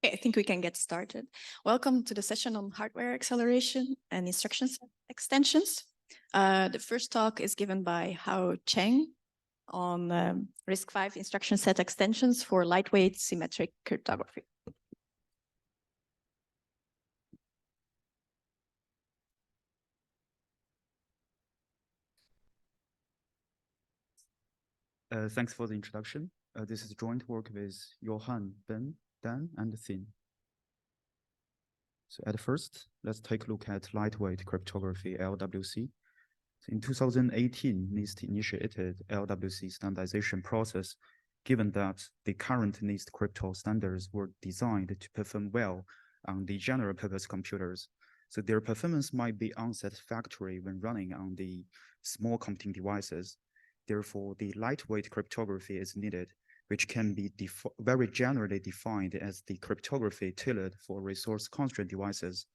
Okay, I think we can get started. Welcome to the session on hardware acceleration and instruction set extensions. The first talk is given by Hao Cheng on RISC-V instruction set extensions for lightweight symmetric cryptography. Thanks for the introduction. This is joint work with Johan, Ben, Dan, and Thin. So at first, let's take a look at lightweight cryptography LWC. So in 2018, NIST initiated LWC standardization process, given that the current NIST crypto standards were designed to perform well on the general purpose computers. So their performance might be unsatisfactory when running on the small computing devices. Therefore, the lightweight cryptography is needed, which can be very generally defined as the cryptography tailored for resource-constrained devices.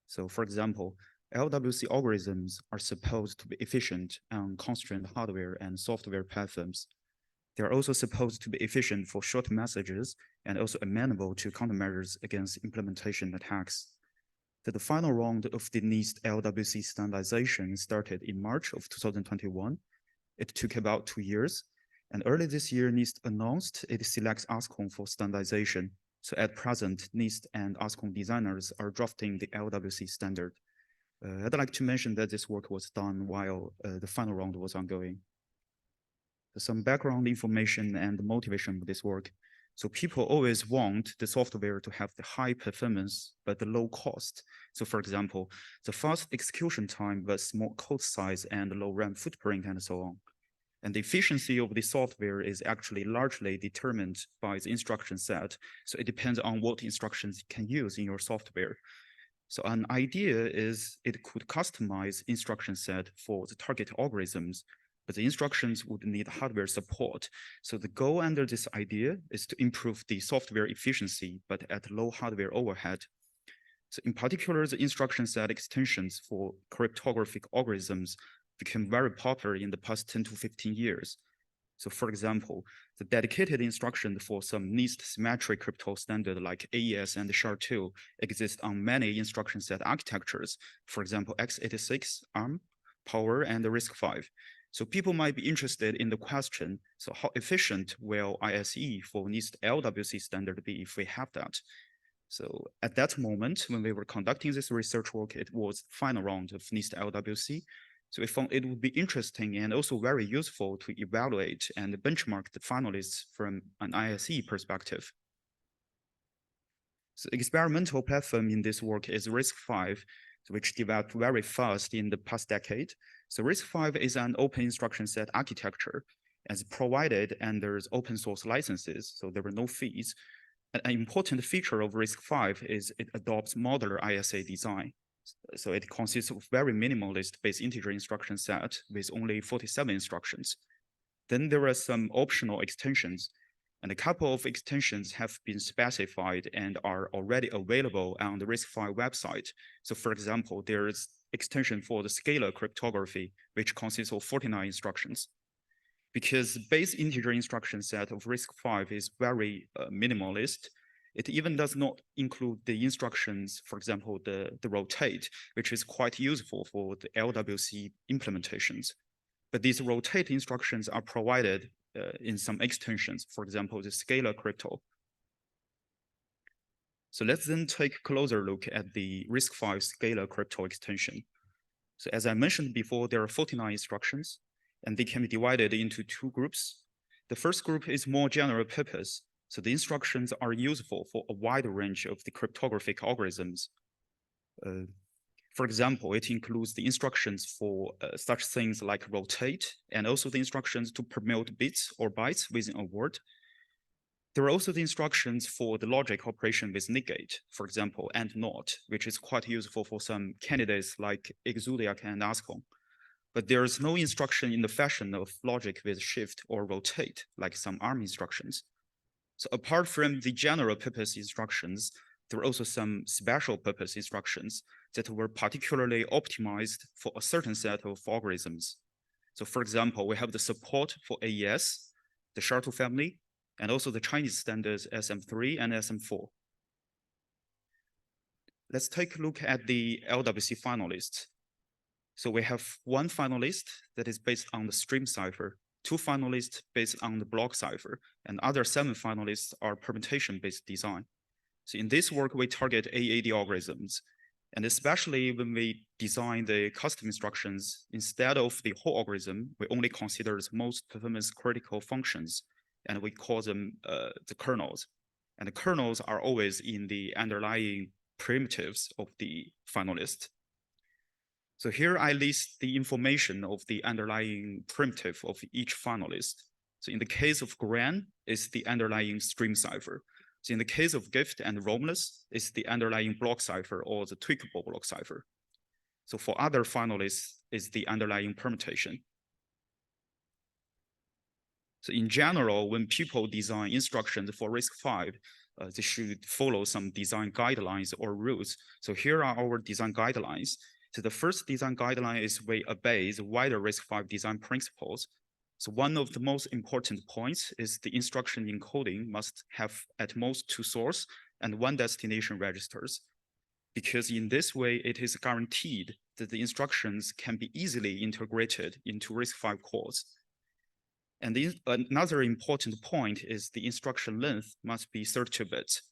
So, for example, LWC algorithms are supposed to be efficient on constrained hardware and software platforms. They're also supposed to be efficient for short messages and also amenable to countermeasures against implementation attacks. So the final round of the NIST LWC standardization started in March of 2021. It took about 2 years. And early this year, NIST announced it selects ASCON for standardization. So at present, NIST and ASCON designers are drafting the LWC standard. I'd like to mention that this work was done while the final round was ongoing. So some background information and motivation of this work. So people always want the software to have the high performance, but the low cost. So for example, the fast execution time, but small code size and low RAM footprint and so on. And the efficiency of the software is actually largely determined by the instruction set. So it depends on what instructions you can use in your software. So an idea is it could customize instruction set for the target algorithms, but the instructions would need hardware support. So the goal under this idea is to improve the software efficiency, but at low hardware overhead. So in particular, the instruction set extensions for cryptographic algorithms became very popular in the past 10 to 15 years. So for example, the dedicated instruction for some NIST symmetric crypto standard like AES and SHA-2 exist on many instruction set architectures, for example, x86, ARM, Power, and RISC-V. So people might be interested in the question, so how efficient will ISE for NIST LWC standard be if we have that? So at that moment, when we were conducting this research work, it was the final round of NIST LWC. So we found it would be interesting and also very useful to evaluate and benchmark the finalists from an ISE perspective. So experimental platform in this work is RISC-V, which developed very fast in the past decade. So RISC-V is an open instruction set architecture as provided under open source licenses, so there were no fees. An important feature of RISC-V is it adopts modular ISA design. So it consists of very minimalist base integer instruction set with only 47 instructions. Then there are some optional extensions, and a couple of extensions have been specified and are already available on the RISC-V website. So for example, there is extension for the scalar cryptography, which consists of 49 instructions. Because the base integer instruction set of RISC-V is very minimalist, it even does not include the instructions, for example, the rotate, which is quite useful for the LWC implementations. But these rotate instructions are provided in some extensions, for example, the scalar crypto. So let's then take a closer look at the RISC-V scalar crypto extension. So as I mentioned before, there are 49 instructions, and they can be divided into 2 groups. The first group is more general purpose. So the instructions are useful for a wide range of the cryptographic algorithms. For example, it includes the instructions for such things like rotate, and also the instructions to promote bits or bytes within a word. There are also the instructions for the logic operation with negate, for example, and not, which is quite useful for some candidates like Exudiac and ASCON. But there is no instruction in the fashion of logic with shift or rotate, like some ARM instructions. So apart from the general purpose instructions, there are also some special purpose instructions that were particularly optimized for a certain set of algorithms. So for example, we have the support for AES, the SHA-2 family, and also the Chinese standards SM3 and SM4. Let's take a look at the LWC finalists. So we have one finalist that is based on the stream cipher, two finalists based on the block cipher, and other 7 finalists are permutation-based design. So in this work, we target AAD algorithms, and especially when we design the custom instructions, instead of the whole algorithm, we only consider the most performance critical functions, and we call them the kernels. And the kernels are always in the underlying primitives of the finalist. So here I list the information of the underlying primitive of each finalist. So in the case of Gran, it's the underlying stream cipher. So in the case of Gift and Romulus, it's the underlying block cipher or the tweakable block cipher. So for other finalists, it's the underlying permutation. So in general, when people design instructions for RISC-V, they should follow some design guidelines or rules. So here are our design guidelines. So the first design guideline is we obey the wider RISC-V design principles. So one of the most important points is the instruction encoding must have at most 2 source and 1 destination registers, because in this way, it is guaranteed that the instructions can be easily integrated into RISC-V calls. And another important point is the instruction length must be 32 bits.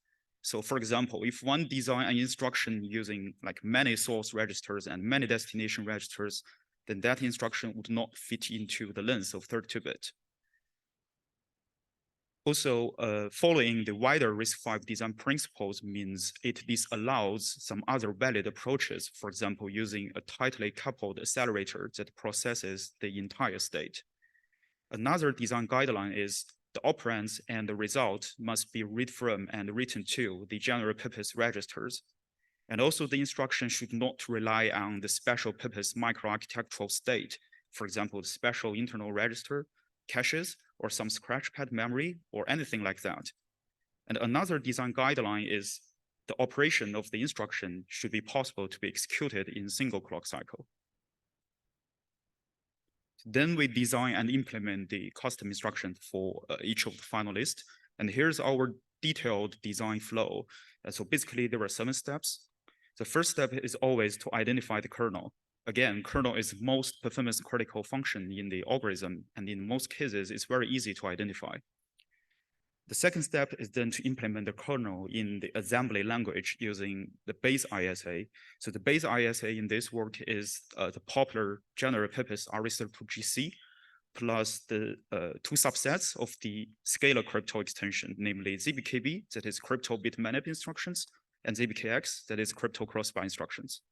So for example, if one design an instruction using like many source registers and many destination registers, then that instruction would not fit into the length of 32-bit. Also, following the wider RISC-V design principles means it disallows some other valid approaches, for example, using a tightly coupled accelerator that processes the entire state. Another design guideline is the operands and the result must be read from and written to the general purpose registers. And also the instruction should not rely on the special purpose microarchitectural state, for example, the special internal register, caches, or some scratchpad memory, or anything like that. And another design guideline is the operation of the instruction should be possible to be executed in single clock cycle. Then we design and implement the custom instruction for each of the finalists. And here's our detailed design flow. So basically there are 7 steps. The first step is always to identify the kernel. Again, kernel is the most performance critical function in the algorithm, and in most cases, it's very easy to identify. The second step is then to implement the kernel in the assembly language using the base ISA. So the base ISA in this work is the popular general purpose RS32GC plus the 2 subsets of the scalar crypto extension, namely ZBKB, that is crypto bit manip instructions, and ZBKX, that is crypto crossbar instructions.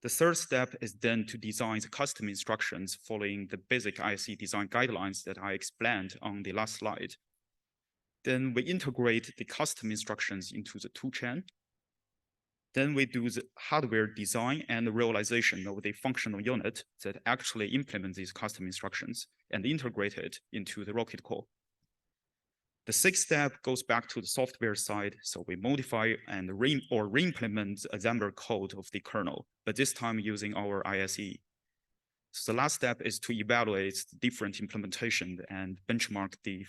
The third step is then to design the custom instructions following the basic IC design guidelines that I explained on the last slide. Then we integrate the custom instructions into the toolchain. Then we do the hardware design and realization of the functional unit that actually implements these custom instructions and integrate it into the rocket core. The 6th step goes back to the software side. So we modify and re-implement the assembler code of the kernel, but this time using our ISE. So the last step is to evaluate the different implementation and benchmark the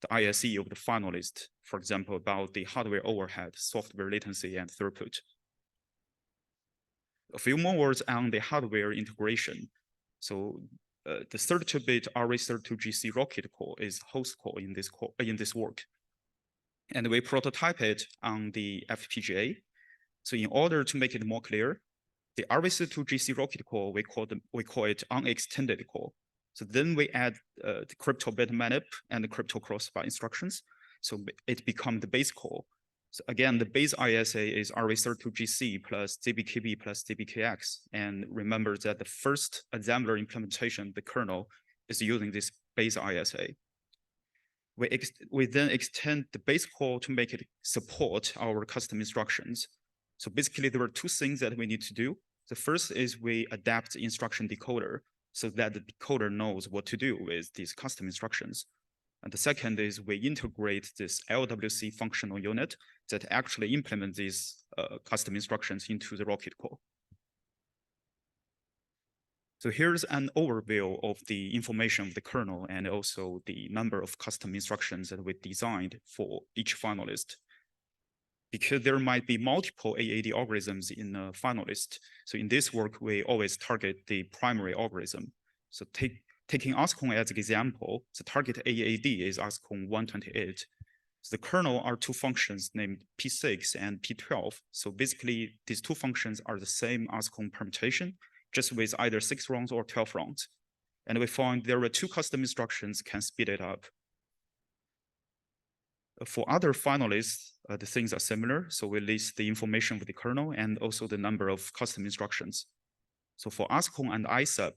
ISE of the finalist, for example, about the hardware overhead, software latency, and throughput. A few more words on the hardware integration. So the 32-bit RS32GC rocket core is host core in this work. And we prototype it on the FPGA. So in order to make it more clear, the RS32GC rocket core, we call it unextended core. So then we add the crypto bit manip and the crypto crossbar instructions. So it becomes the base core. So again, the base ISA is RS32GC plus ZBKB plus ZBKX. And remember that the first assembler implementation, the kernel, is using this base ISA. We then extend the base core to make it support our custom instructions. So basically, there are 2 things that we need to do. The first is we adapt the instruction decoder so that the decoder knows what to do with these custom instructions. And the second is we integrate this LWC functional unit that actually implements these custom instructions into the rocket core. So here's an overview of the information of the kernel and also the number of custom instructions that we designed for each finalist. because there might be multiple AAD algorithms in a finalist. So in this work, we always target the primary algorithm. So taking OSCON as an example, the target AAD is OSCON 128. So the kernel are two functions named P6 and P12. So basically, these two functions are the same OSCON permutation, just with either 6 rounds or 12 rounds. And we found there are 2 custom instructions can speed it up. For other finalists, the things are similar. So we list the information of the kernel and also the number of custom instructions. So for OSCON and ISAP,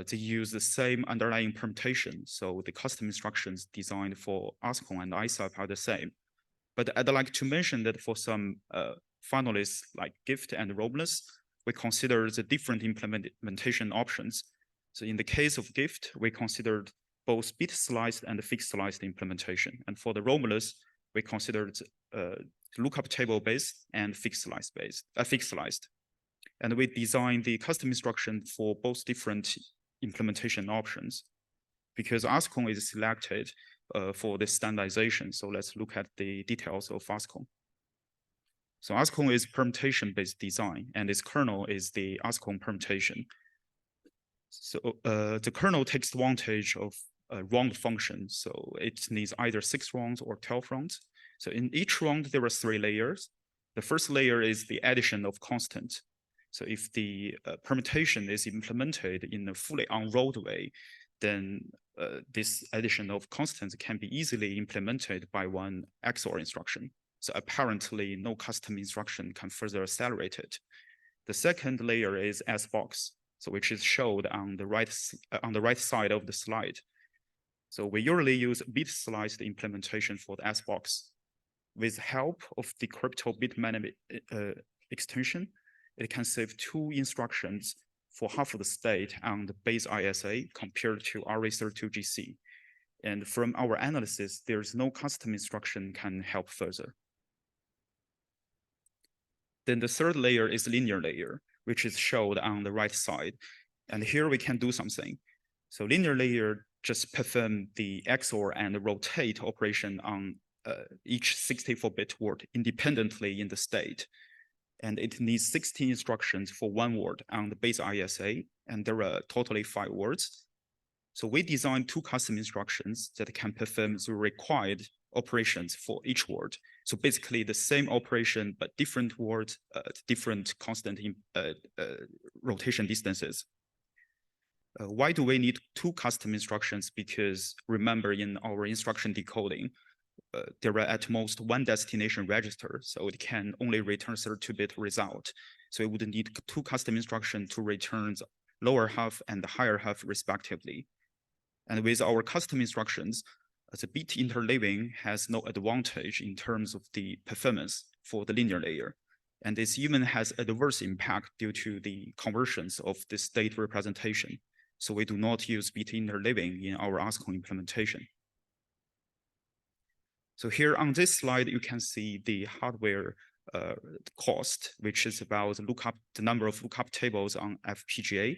they use the same underlying permutation. So the custom instructions designed for OSCON and ISAP are the same. But I'd like to mention that for some finalists like GIFT and Romulus, we consider the different implementation options. So in the case of GIFT, we considered both bit sliced and fixed sliced implementation. And for the Romulus, we considered lookup table based and fixed sliced. And we designed the custom instruction for both different implementation options because OSCON is selected for the standardization. So let's look at the details of OSCON. So OSCON is permutation-based design, and its kernel is the OSCON permutation. So the kernel takes advantage of a round function. So it needs either 6 rounds or 12 rounds. So in each round, there are 3 layers. The first layer is the addition of constant. So if the permutation is implemented in a fully unrolled way, then this addition of constants can be easily implemented by one XOR instruction. So apparently, no custom instruction can further accelerate it. The second layer is S-box, so which is showed on the right side of the slide. So we usually use bit-sliced implementation for the S-box. With help of the crypto bit extension, it can save 2 instructions for half of the state on the base ISA compared to RA32GC. And from our analysis, there's no custom instruction can help further. Then the third layer is linear layer, which is showed on the right side. And here we can do something. So linear layer just perform the XOR and rotate operation on each 64-bit word independently in the state. And it needs 16 instructions for 1 word on the base ISA, and there are totally 5 words. So we designed 2 custom instructions that can perform the required operations for each word. So basically the same operation, but different words, different constant rotation distances. Why do we need 2 custom instructions? Because remember, in our instruction decoding, there are at most 1 destination register, so it can only return 32-bit result. So it would need 2 custom instructions to return the lower half and the higher half respectively. And with our custom instructions, the bit interleaving has no advantage in terms of the performance for the linear layer. And this even has adverse impact due to the conversions of the state representation. So we do not use bit interleaving in our OSCON implementation. So here on this slide, you can see the hardware cost, which is about the number of lookup tables on FPGA.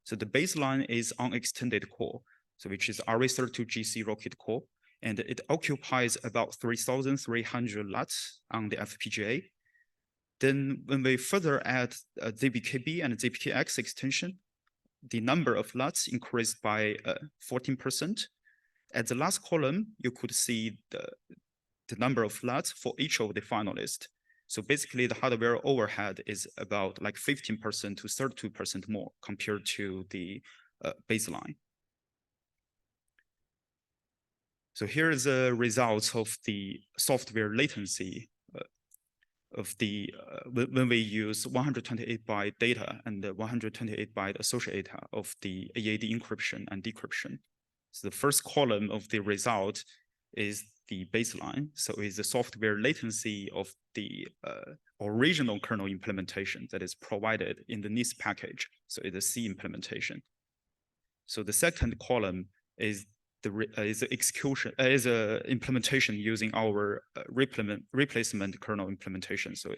So the baseline is unextended core, so which is RA32GC Rocket core, and it occupies about 3,300 LUTs on the FPGA. Then when we further add ZBKB and ZBKX extension, the number of LUTs increased by 14%. At the last column, you could see the number of LUTs for each of the finalists. So basically the hardware overhead is about like 15% to 32% more compared to the baseline. So here is the results of the software latency of the when we use 128-byte data and the 128-byte associated data of the AAD encryption and decryption. So the first column of the result is the baseline. So it's the software latency of the original kernel implementation that is provided in the NIST package. So it's a C implementation. So the second column is the execution is a implementation using our replacement kernel implementation. So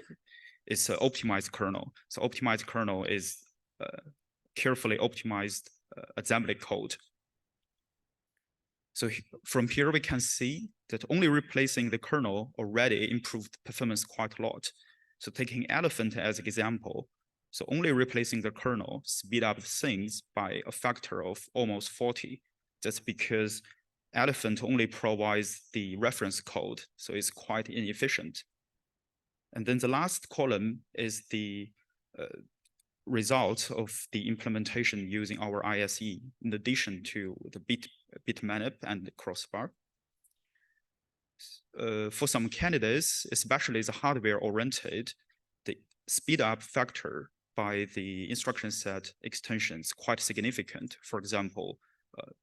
it's an optimized kernel. So optimized kernel is carefully optimized assembly code. So from here, we can see that only replacing the kernel already improved performance quite a lot. So taking Elephant as an example, so only replacing the kernel speed up things by a factor of almost 40. That's because Elephant only provides the reference code, so it's quite inefficient. And then the last column is the result of the implementation using our ISE, in addition to the bit manip and the crossbar. For some candidates, especially the hardware-oriented, the speed up factor by the instruction set extensions quite significant. For example,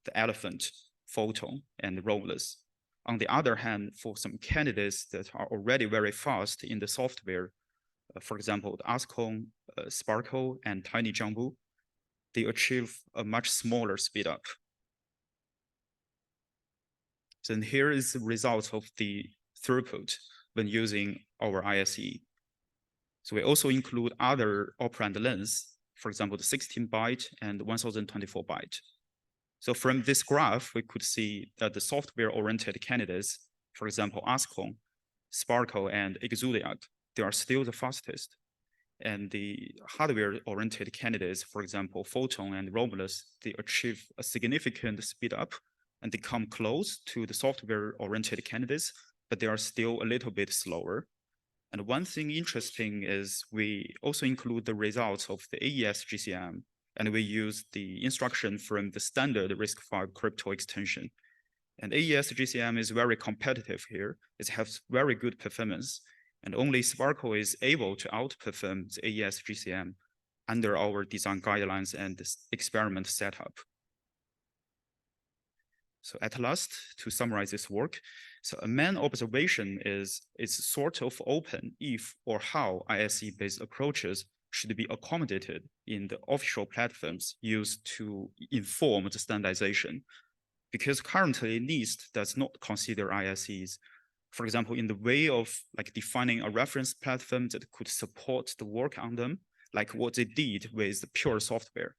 the Elephant, Photon, and Rollers. On the other hand, for some candidates that are already very fast in the software, for example, the Ascon, Sparkle, and Tiny Jumbo, they achieve a much smaller speed up. Then here is the result of the throughput when using our ISE. So we also include other operand lengths, for example, the 16-byte and 1024-byte. So from this graph, we could see that the software-oriented candidates, for example, Ascon, Sparkle, and Exuliac, they are still the fastest. And the hardware-oriented candidates, for example, Photon and Romulus, they achieve a significant speed up and they come close to the software-oriented candidates, but they are still a little bit slower. And one thing interesting is we also include the results of the AES GCM, and we use the instruction from the standard RISC-V crypto extension. And AES GCM is very competitive here. It has very good performance, and only Sparkle is able to outperform the AES GCM under our design guidelines and experiment setup. So at last, to summarize this work, so a main observation is it's sort of open if or how ISE-based approaches should be accommodated in the official platforms used to inform the standardization. Because currently NIST does not consider ISEs, for example, in the way of like defining a reference platform that could support the work on them, like what they did with the pure software.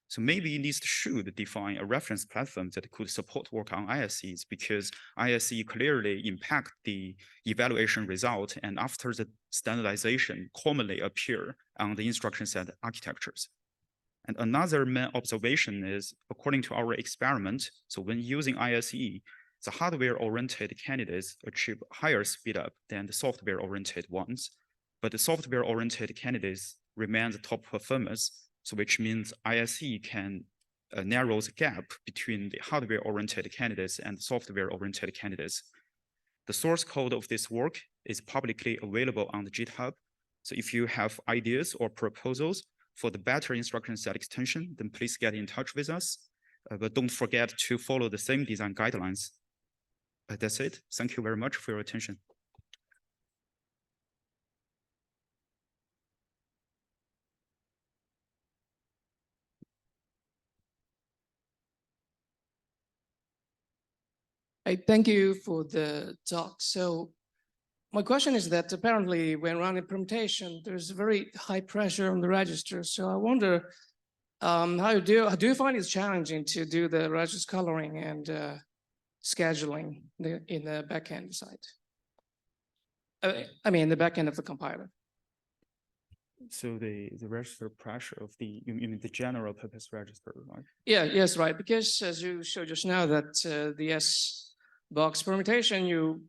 So maybe NIST should define a reference platform that could support work on ISEs, because ISE clearly impact the evaluation result, and after the standardization commonly appear on the instruction set architectures. And another main observation is, according to our experiment, so when using ISE, the hardware-oriented candidates achieve higher speedup than the software-oriented ones, but the software-oriented candidates remain the top performers, so which means ISE can narrow the gap between the hardware-oriented candidates and software-oriented candidates. The source code of this work is publicly available on the GitHub. So if you have ideas or proposals for the better instruction set extension, then please get in touch with us. But don't forget to follow the same design guidelines. That's it. Thank you very much for your attention. I thank you for the talk. So my question is that apparently when running implementation, there's very high pressure on the register. So I wonder how do you find it challenging to do the register coloring and scheduling in the backend side? I mean, the backend of the compiler. So the register pressure of you mean the general purpose register, right? Yeah, yes, right. Because as you showed just now that the S box permutation, you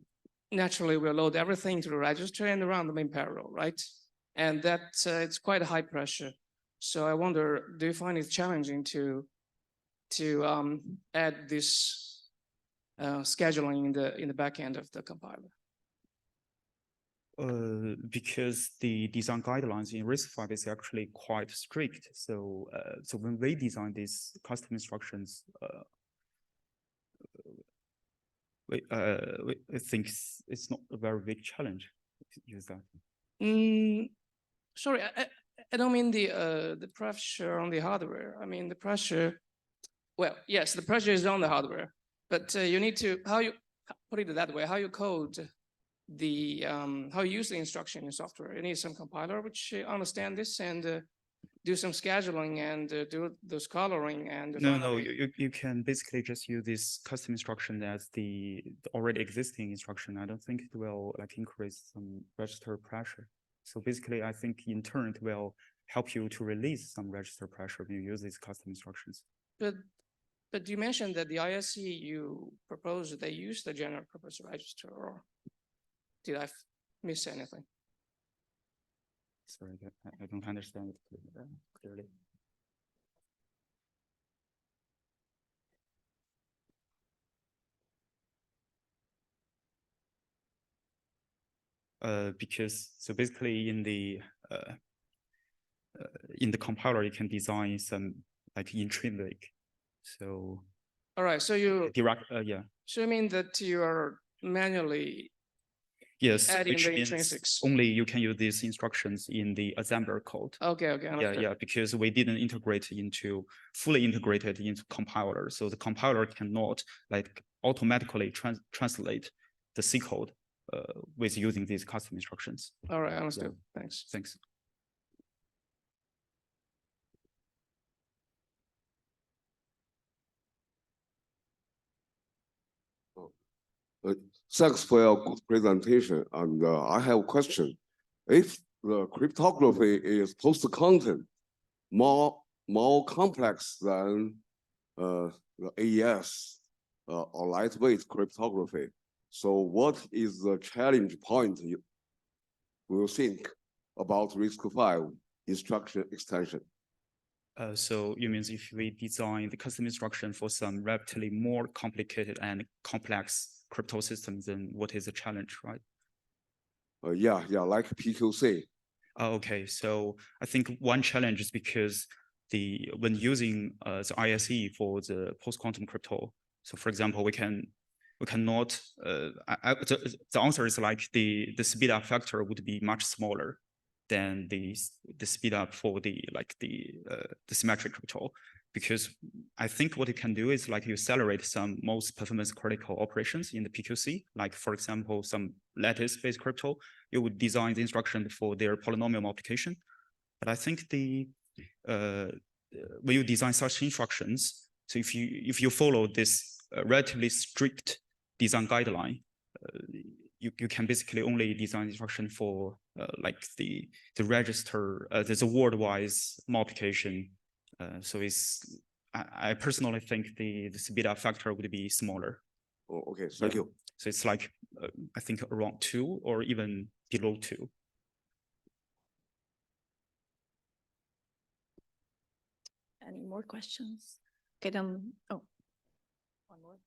naturally will load everything to the register and run them in parallel, right? And that it's quite a high pressure. So I wonder, do you find it challenging to add this scheduling in the back end of the compiler? Because the design guidelines in RISC-V is actually quite strict. So so when we design these custom instructions, I think it's not a very big challenge to use that. Sorry, I don't mean the pressure on the hardware. I mean the pressure. Well, yes, the pressure is on the hardware, but you need to put it that way. How you code how you use the instruction in software. You need some compiler which understand this, and do some scheduling and do those coloring and No, finally- you can basically just use this custom instruction as the already existing instruction. I don't think it will like increase some register pressure. So basically, I think in turn it will help you to release some register pressure when you use these custom instructions. But you mentioned that the ISC you proposed, they use the general purpose register, or did I miss anything? Sorry, I don't understand it clearly. Because so basically in the compiler you can design some like intrinsic. So All right, so you direct yeah. So you mean that you are manually Yes, adding which the means intrinsics? only you can use these instructions in the assembler code. Okay, understood. Yeah, because we didn't fully integrated into compiler. So the compiler cannot like automatically translate the C code with using these custom instructions. All right, understood. Yeah. Thanks. Thanks. Thanks for your good presentation. And I have a question. If the cryptography is post-content more complex than the AES or lightweight cryptography, so what is the challenge point you will think about RISC-V instruction extension? So you mean if we design the custom instruction for some relatively more complicated and complex crypto systems, then what is the challenge, right? Yeah, like PQC. Okay, so I think one challenge is because when using the ISE for the post-quantum crypto, so for example, we cannot the answer is like the speed up factor would be much smaller than the speed up for the symmetric crypto, because I think what it can do is like you accelerate some most performance critical operations in the PQC, like for example some lattice-based crypto, you would design the instruction for their polynomial multiplication. But I think when you design such instructions, so if you follow this relatively strict design guideline, you can basically only design instruction for like the register, there's a word-wise multiplication. So I personally think the speed up factor would be smaller. Oh, okay, thank you. So it's like I think around 2 or even below 2. Any more questions? Okay, then, oh, one more.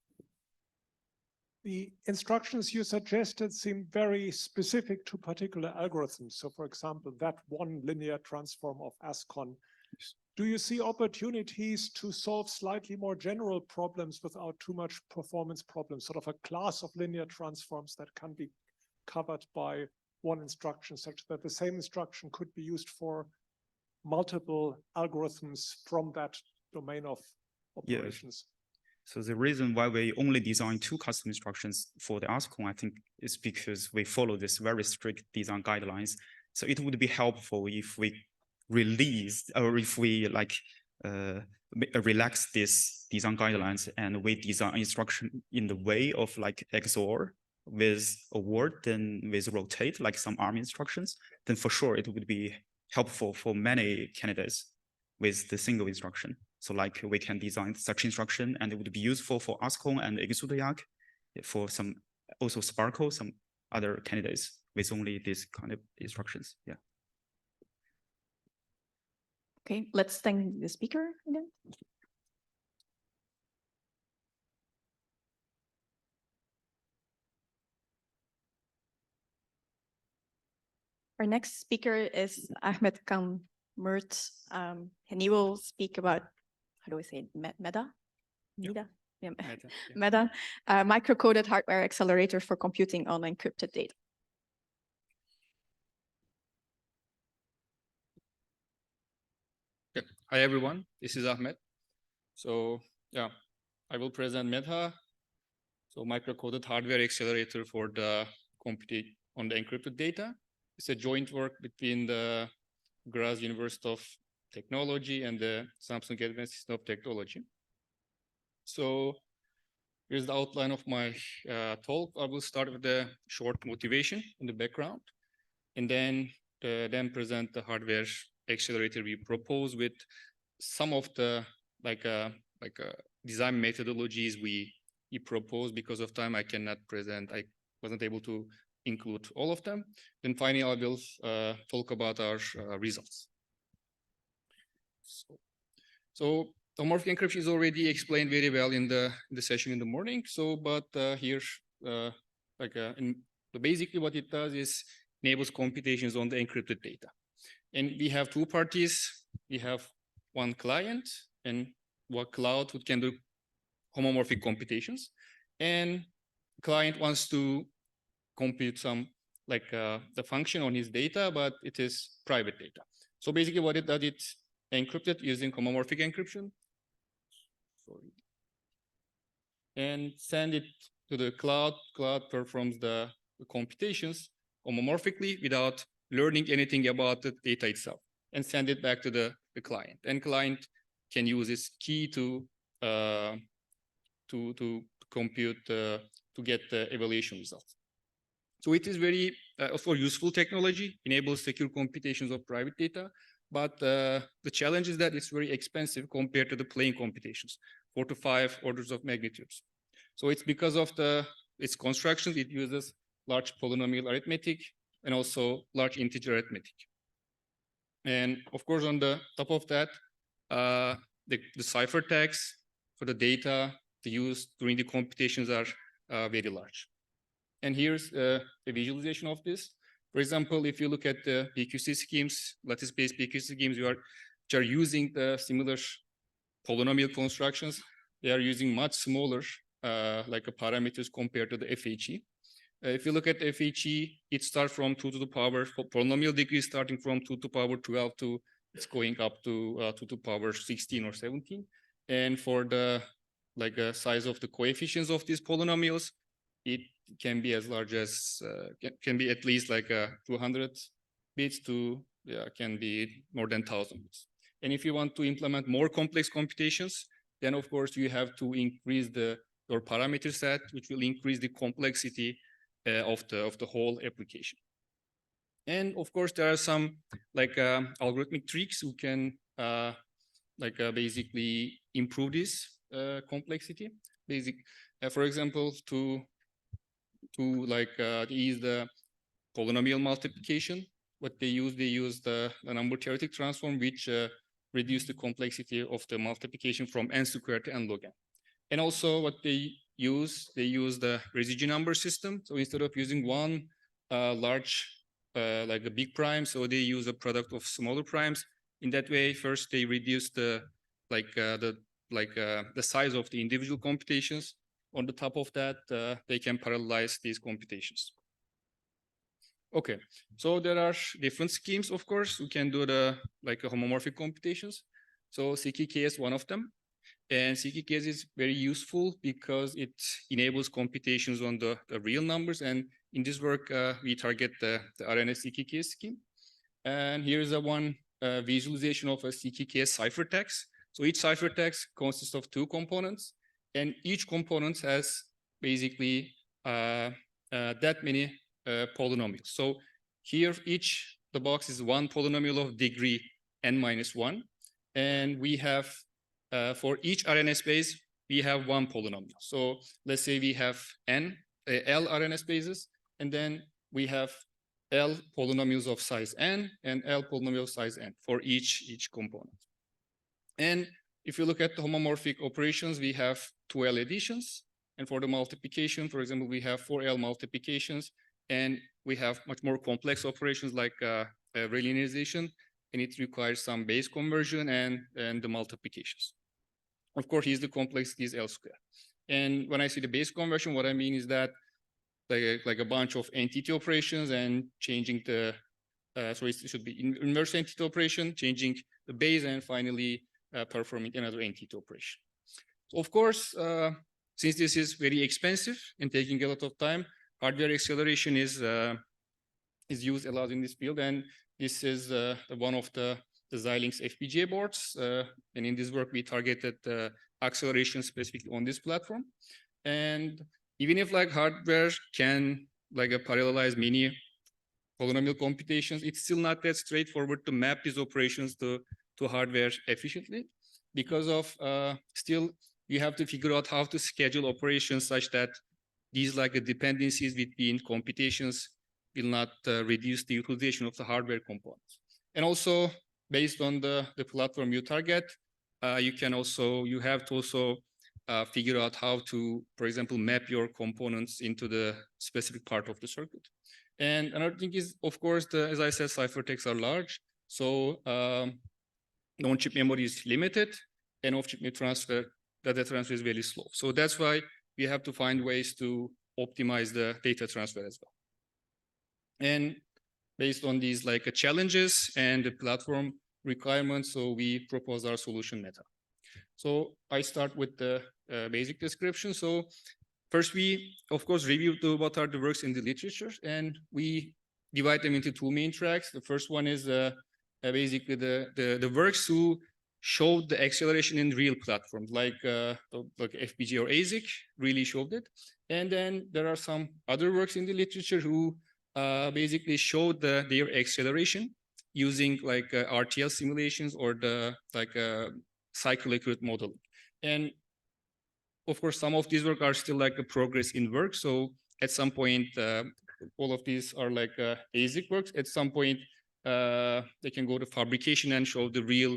The instructions you suggested seem very specific to particular algorithms. So for example, that one linear transform of ASCON. Do you see opportunities to solve slightly more general problems without too much performance problems, sort of a class of linear transforms that can be covered by one instruction, such that the same instruction could be used for multiple algorithms from that domain of operations? Yes. So the reason why we only design 2 custom instructions for the ASCON, I think, is because we follow this very strict design guidelines. So it would be helpful if we release, or if we like relax this design guidelines and we design instruction in the way of like XOR with a word, then with rotate, like some ARM instructions, then for sure it would be helpful for many candidates with the single instruction. So like we can design such instruction and it would be useful for ASCON and Exudayak, for some also Sparkle, some other candidates with only these kind of instructions. Yeah. Okay, let's thank the speaker again. Our next speaker is Ahmed Mertz, and he will speak about, how do we say it, Meta? Yeah. Yeah. Meta, yeah. Meta, micro-coded hardware accelerator for computing on encrypted data. Okay. Hi, everyone. This is Ahmed. So yeah, I will present Meta. So micro-coded hardware accelerator for the compute on the encrypted data. It's a joint work between the Graz University of technology and the Samsung Advanced System of Technology. So here's the outline of my talk. I will start with the short motivation in the background, and then present the hardware accelerator we propose with some of the design methodologies we propose. Because of time, I cannot present. I wasn't able to include all of them. Then finally, I will talk about our results. So homomorphic encryption is already explained very well in the session in the morning. So, but here, basically what it does is enables computations on the encrypted data. And we have two parties. We have one client and one cloud who can do homomorphic computations. And the client wants to compute some the function on his data, but it is private data. So basically what it does, it's encrypted using homomorphic encryption. Sorry. And send it to the cloud. Cloud performs the computations homomorphically without learning anything about the data itself, and send it back to the client. And client can use this key to compute to get the evaluation results. So it is very also useful technology, enables secure computations of private data. But the challenge is that it's very expensive compared to the plain computations, 4 to 5 orders of magnitudes. So it's because of its constructions. It uses large polynomial arithmetic and also large integer arithmetic. And of course, on the top of that, the ciphertext for the data to use during the computations are very large. And here's a visualization of this. For example, if you look at the PQC schemes, lattice-based PQC schemes, which are using the similar polynomial constructions, they are using much smaller parameters compared to the FHE. If you look at the FHE, it starts from 2 to the power, polynomial degree starting from 2 to the power 12 to it's going up to 2 to the power 16 or 17. And for the size of the coefficients of these polynomials, it can be as large as can be at least 200 bits to can be more than 1,000 bits. And if you want to implement more complex computations, then of course you have to increase your parameter set, which will increase the complexity of the whole application. And of course there are some algorithmic tricks who can basically improve this complexity. For example, to ease the polynomial multiplication, what they use the number theoretic transform, which reduce the complexity of the multiplication from n squared to n log n. And also what they use the residue number system. So instead of using one large like a big prime, so they use a product of smaller primes. In that way, first they reduce the size of the individual computations. On the top of that, they can parallelize these computations. Okay, so there are different schemes, of course. We can do the homomorphic computations. So CHES is one of them. And CHES is very useful because it enables computations on the real numbers. And in this work, we target the RNS CHES scheme. And here's one visualization of a CHES ciphertext. So each ciphertext consists of 2 components. And each component has basically that many polynomials. So here, the box is one polynomial of degree n-1. And we have, for each RNS space, we have one polynomial. So let's say we have L RNS spaces, and then we have L polynomials of size n and L polynomial of size n for each component. And if you look at the homomorphic operations, we have 2L additions. And for the multiplication, for example, we have 4L multiplications. And we have much more complex operations like relinearization. And it requires some base conversion and the multiplications. Of course, here's the complexity is L squared. And when I say the base conversion, what I mean is that like a bunch of entity operations and changing the, so it should be inverse entity operation, changing the base, and finally performing another entity operation. So of course, since this is very expensive and taking a lot of time, hardware acceleration is used a lot in this field, and this is one of the Xilinx FPGA boards. And in this work, we targeted acceleration specifically on this platform. And even if like hardware can like parallelize many polynomial computations, it's still not that straightforward to map these operations to hardware efficiently, because of still you have to figure out how to schedule operations such that these like dependencies between computations will not reduce the utilization of the hardware components. And also based on the platform you target, you have to also figure out how to, for example, map your components into the specific part of the circuit. And another thing is, of course, as I said, ciphertexts are large. So on-chip memory is limited, and off-chip data transfer is very slow. So that's why we have to find ways to optimize the data transfer as well. And based on these like challenges and the platform requirements, so we propose our solution meta. So I start with the basic description. So first, we of course review what are the works in the literature, and we divide them into two main tracks. The first one is basically the works who showed the acceleration in real platforms like FPGA or ASIC really showed it. And then there are some other works in the literature who basically showed their acceleration using like RTL simulations or the like cycle accurate model. And of course, some of these work are still like a progress in work. So at some point, all of these are like ASIC works. At some point, they can go to fabrication and show the real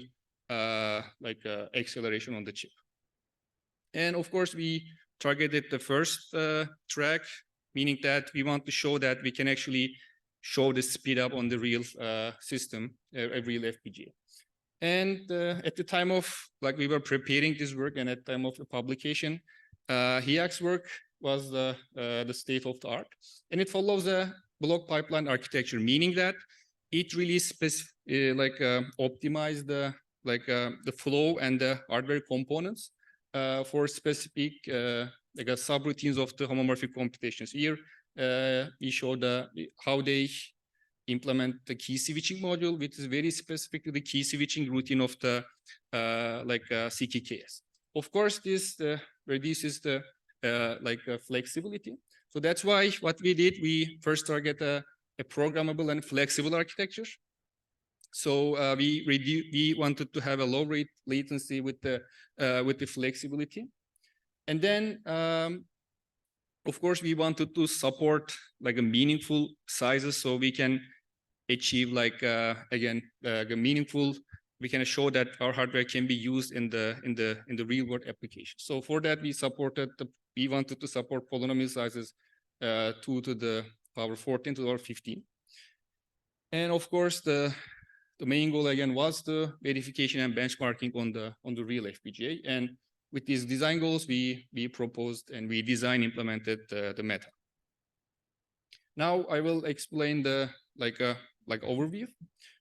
acceleration on the chip. And of course, we targeted the first track, meaning that we want to show that we can actually show the speed up on the real system, a real FPGA. And at the time of, like we were preparing this work and at the time of the publication, HIAC's work was the state of the art. And it follows a block pipeline architecture, meaning that it really optimized the flow and the hardware components for specific subroutines of the homomorphic computations. Here we show how they implement the key switching module, which is very specific to the key switching routine of the CHES. Of course, this reduces the flexibility. So that's why what we did, we first target a programmable and flexible architecture. So we wanted to have a low rate latency with the flexibility, and then of course we wanted to support like a meaningful sizes, so we can achieve like again a meaningful. We can show that our hardware can be used in the real world application. So for that we wanted to support polynomial sizes 2 to the power 14 to the power 15, and of course the main goal again was the verification and benchmarking on the real FPGA. And with these design goals, we proposed and we implemented the meta. Now I will explain the overview.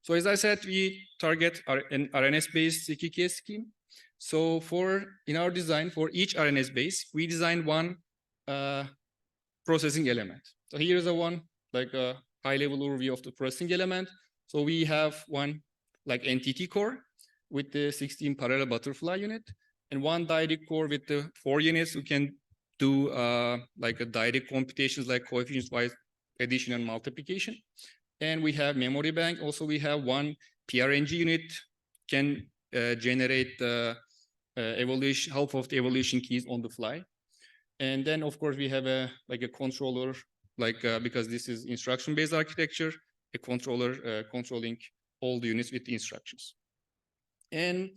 So as I said, we target an RNS-based CHES scheme. So in our design for each RNS base, we designed one processing element. So here is one a high-level overview of the processing element. So we have one NTT core with the 16 parallel butterfly unit, and one direct core with the 4 units who can do a direct computations like coefficients-wise addition and multiplication. And we have memory bank. Also, we have one PRNG unit can generate the half of the evaluation keys on the fly. And then of course we have a controller, because this is instruction-based architecture, a controller controlling all the units with the instructions. And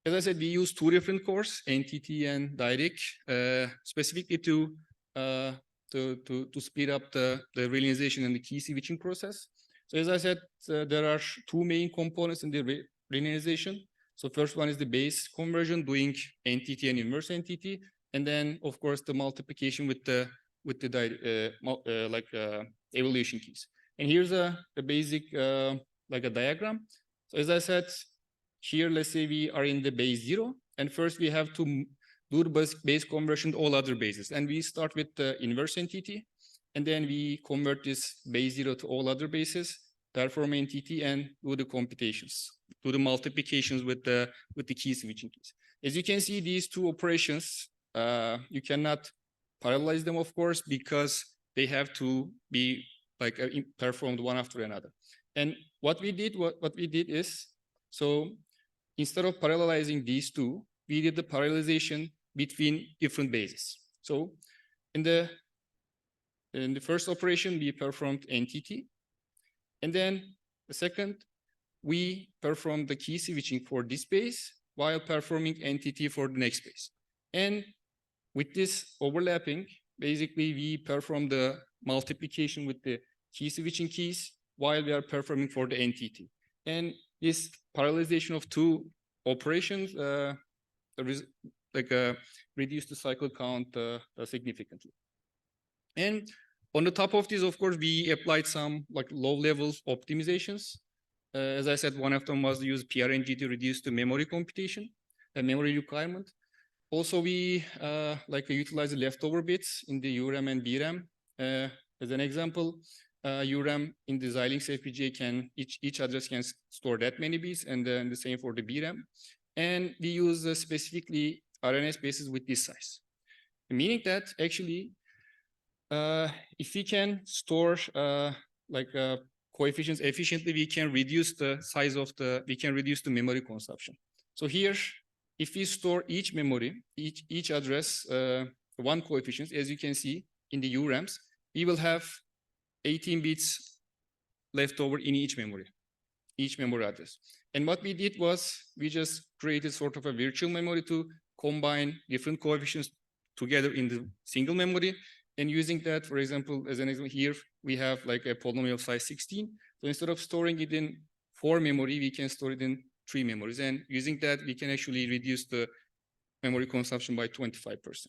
as I said, we use 2 different cores, NTT and direct, specifically to speed up the realization and the key switching process. So as I said, there are 2 main components in the linearization. So first one is the base conversion, doing NTT and inverse NTT, and then of course the multiplication with the evaluation keys. And here's a basic a diagram. So as I said, here let's say we are in the base 0, and first we have to do the base conversion to all other bases, and we start with the inverse NTT, and then we convert this base 0 to all other bases, perform NTT, and do the computations do the multiplications with the key switching keys. As you can see, these two operations, you cannot parallelize them, of course, because they have to be like performed one after another. And what we did is, so instead of parallelizing these two, we did the parallelization between different bases. So in the first operation, we performed NTT. And then the second, we performed the key switching for this base while performing NTT for the next base. And with this overlapping, basically we perform the multiplication with the key switching keys while we are performing for the NTT. And this parallelization of two operations reduce the cycle count significantly. And on the top of this, of course, we applied some like low-level optimizations. As I said, one of them was to use PRNG to reduce the memory computation, the memory requirement. Also, we utilize the leftover bits in the URAM and BRAM. As an example, URAM in the Xilinx FPGA can, each address can store that many bits, and then the same for the BRAM. And we use specifically RNS bases with this size. Meaning that actually, if we can store coefficients efficiently, we can reduce the size of we can reduce the memory consumption. So here, if we store each memory, each address, one coefficient, as you can see in the URAMs, we will have 18 bits left over in each memory address. And what we did was we just created sort of a virtual memory to combine different coefficients together in the single memory. And using that, for example, as an example here, we have like a polynomial size 16. So instead of storing it in 4 memory, we can store it in 3 memories. And using that, we can actually reduce the memory consumption by 25%.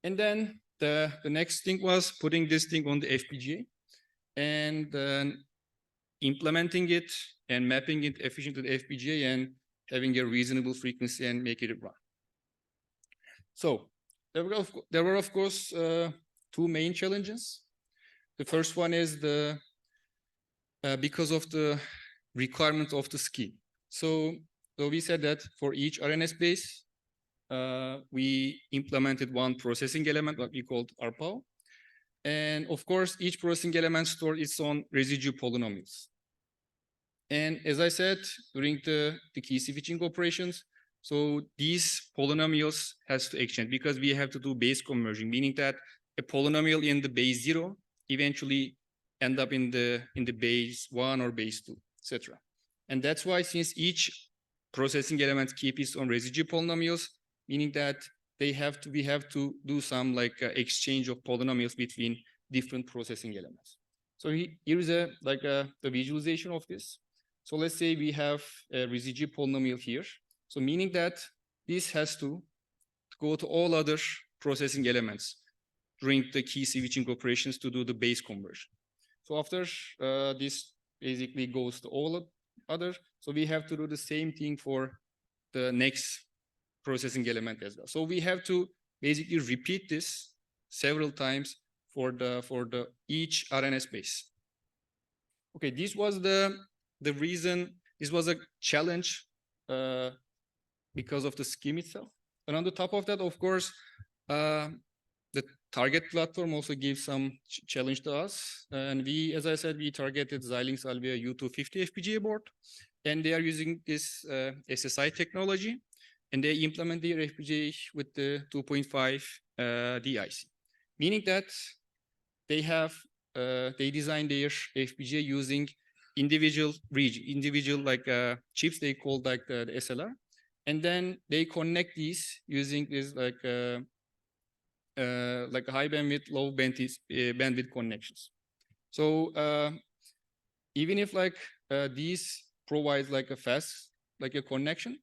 And then the next thing was putting this thing on the FPGA and then implementing it and mapping it efficiently to the FPGA and having a reasonable frequency and make it run. So there were of course, two main challenges. The first one is because of the requirement of the scheme. So we said that for each RNS base, we implemented one processing element, what we called RPAW. And of course, each processing element stored its own residual polynomials. And as I said, during the key switching operations, so these polynomials has to exchange because we have to do base conversion, meaning that a polynomial in the base 0 eventually end up in the base 1 or base 2, etc. And that's why, since each processing element keeps its own residual polynomials, meaning that we have to do some exchange of polynomials between different processing elements. So here is the visualization of this. So let's say we have a residual polynomial here. So meaning that this has to go to all other processing elements during the key switching operations to do the base conversion. So after this basically goes to all other, so we have to do the same thing for the next processing element as well. So we have to basically repeat this several times for the each RNS base. Okay, this was the reason. This was a challenge because of the scheme itself. And on the top of that, of course, the target platform also gives some challenge to us. And we, as I said, we targeted Xilinx Alvia U250 FPGA board, and they are using this SSI technology, and they implement their FPGA with the 2.5 DIC, meaning that they have they design their FPGA using individual chips they call the SLR, and then they connect these using this high bandwidth, low bandwidth connections. So even if these provides a fast a connection,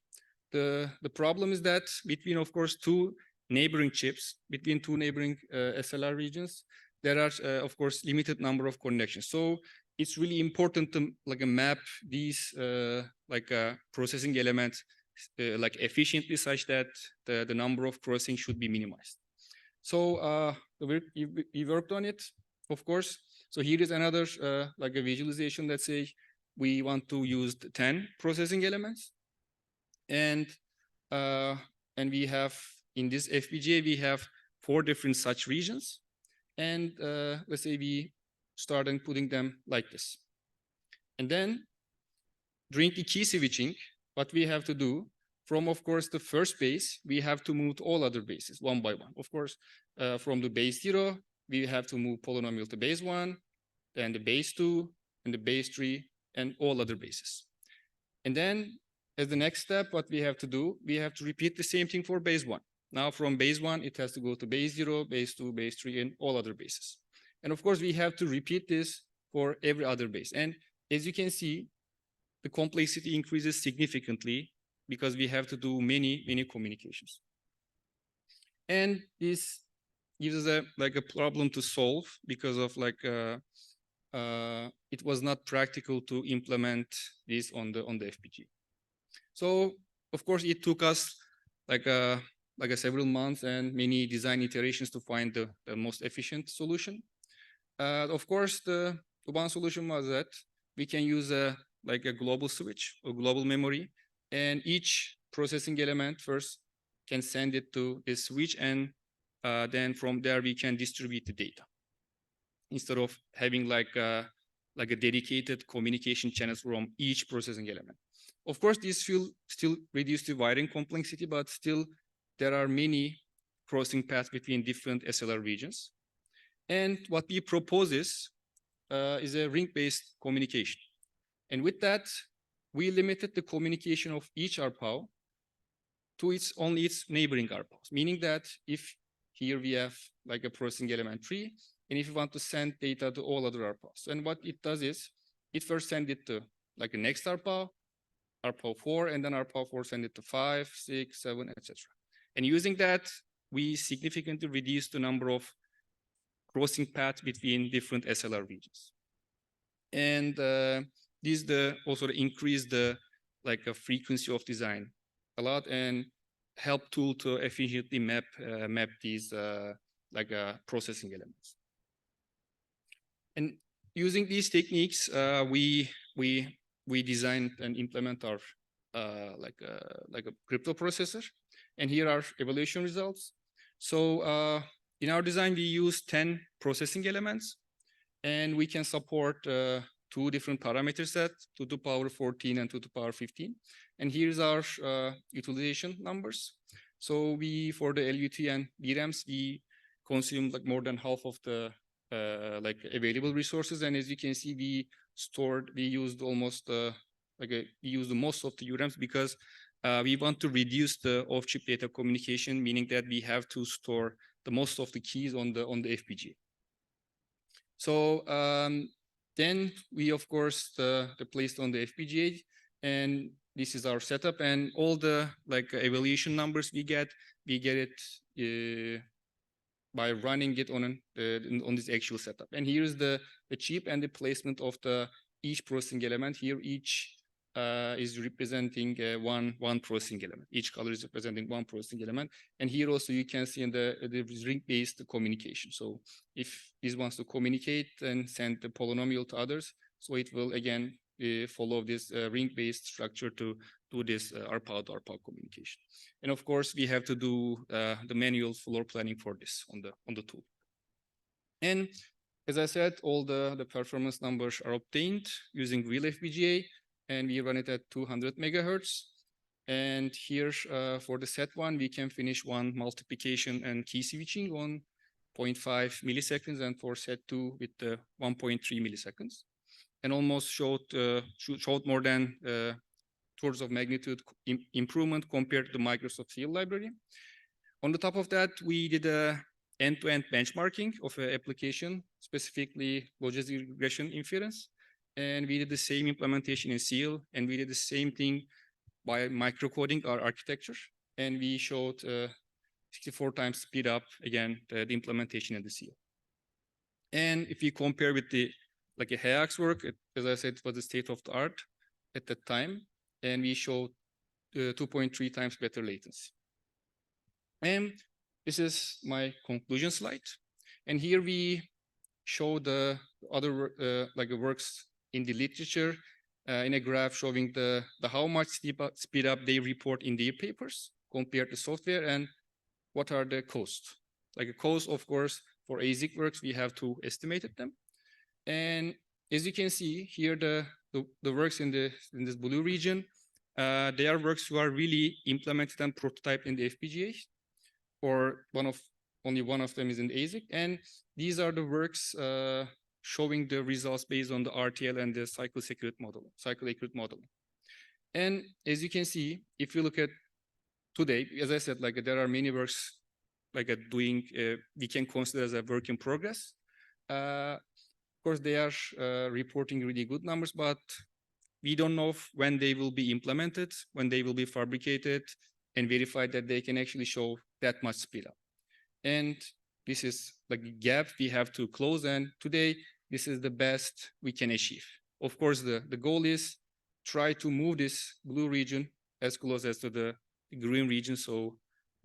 the problem is that between, of course, two neighboring chips, between two neighboring SLR regions, there are of course limited number of connections. So it's really important to map these processing elements efficiently, such that the number of crossing should be minimized. So we worked on it, of course. So here is another a visualization. Let's say we want to use the 10 processing elements. And we have, in this FPGA, we have 4 different such regions. And let's say we start putting them like this. And then during the key switching, what we have to do, from, of course, the first base, we have to move to all other bases one by one. Of course, from the base 0, we have to move polynomial to base 1, then the base 2, and the base 3, and all other bases. And then, as the next step, what we have to do, we have to repeat the same thing for base 1. Now, from base 1, it has to go to base 0, base 2, base 3, and all other bases. And of course, we have to repeat this for every other base. And as you can see, the complexity increases significantly because we have to do many communications. And this gives us a problem to solve because of it was not practical to implement this on the FPGA. So of course it took us several months and many design iterations to find the most efficient solution. Of course, the one solution was that we can use a global switch or global memory, and each processing element first can send it to this switch, and then from there we can distribute the data instead of having like a dedicated communication channels from each processing element. Of course, this will still reduce the wiring complexity, but still there are many crossing paths between different SLR regions. And what we propose is a ring-based communication. And with that, we limited the communication of each RPAW to only its neighboring RPAWs, meaning that if here we have like a processing element 3, and if you want to send data to all other RPAWs, and what it does is it first sends it to like the next RPAW 4, and then RPAW 4 send it to 5, 6, 7, etc. And using that, we significantly reduce the number of crossing paths between different SLR regions. And this also increase the frequency of design a lot and help tool to efficiently map these processing elements. And using these techniques, we designed and implement our a crypto processor. And here are evaluation results. So in our design, we use 10 processing elements, and we can support 2 different parameter sets, 2 to the power 14 and 2 to the power 15. And here's our utilization numbers. So we, for the LUT and DRAMs, we consume more than half of the available resources. And as you can see, we used almost we used most of the DRAMs because we want to reduce the off-chip data communication, meaning that we have to store the most of the keys on the FPGA. So then we, of course, placed on the FPGA, and this is our setup, and all the evaluation numbers we get it by running it on this actual setup. And here is the chip and the placement of each processing element. Here each is representing one processing element. Each color is representing one processing element. And here also you can see in the ring-based communication. So if this wants to communicate and send the polynomial to others, so it will again follow this ring-based structure to do this RPAW to RPAW communication. And of course, we have to do the manual floor planning for this on the tool. And as I said, all the performance numbers are obtained using real FPGA, and we run it at 200 megahertz. And here for the set 1, we can finish one multiplication and key switching on 0.5 milliseconds, and for set 2 with 1.3 milliseconds. And almost showed more than orders of magnitude improvement compared to the Microsoft Field library. On the top of that, we did a end-to-end benchmarking of an application, specifically logistic regression inference. And we did the same implementation in Seal, and we did the same thing by microcoding our architecture. And we showed 64 times speed up, again, the implementation in the Seal. And if you compare with the a HEAX work, as I said, it was the state of the art at that time, and we showed 2.3 times better latency. And this is my conclusion slide. And here we show the other works in the literature in a graph showing the how much speed up they report in their papers compared to software and what are the costs. Like a cost, of course, for ASIC works, we have to estimate them. And as you can see here, the works in this blue region, they are works who are really implemented and prototyped in the FPGA, or only one of them is in the ASIC. And these are the works showing the results based on the RTL and the cycle accurate model. And as you can see, if you look at today, as I said, like there are many works like doing, we can consider as a work in progress. Of course, they are reporting really good numbers, but we don't know when they will be implemented, when they will be fabricated and verified that they can actually show that much speed up. And this is like the gap we have to close. And today, this is the best we can achieve. Of course, the goal is try to move this blue region as close as to the green region, so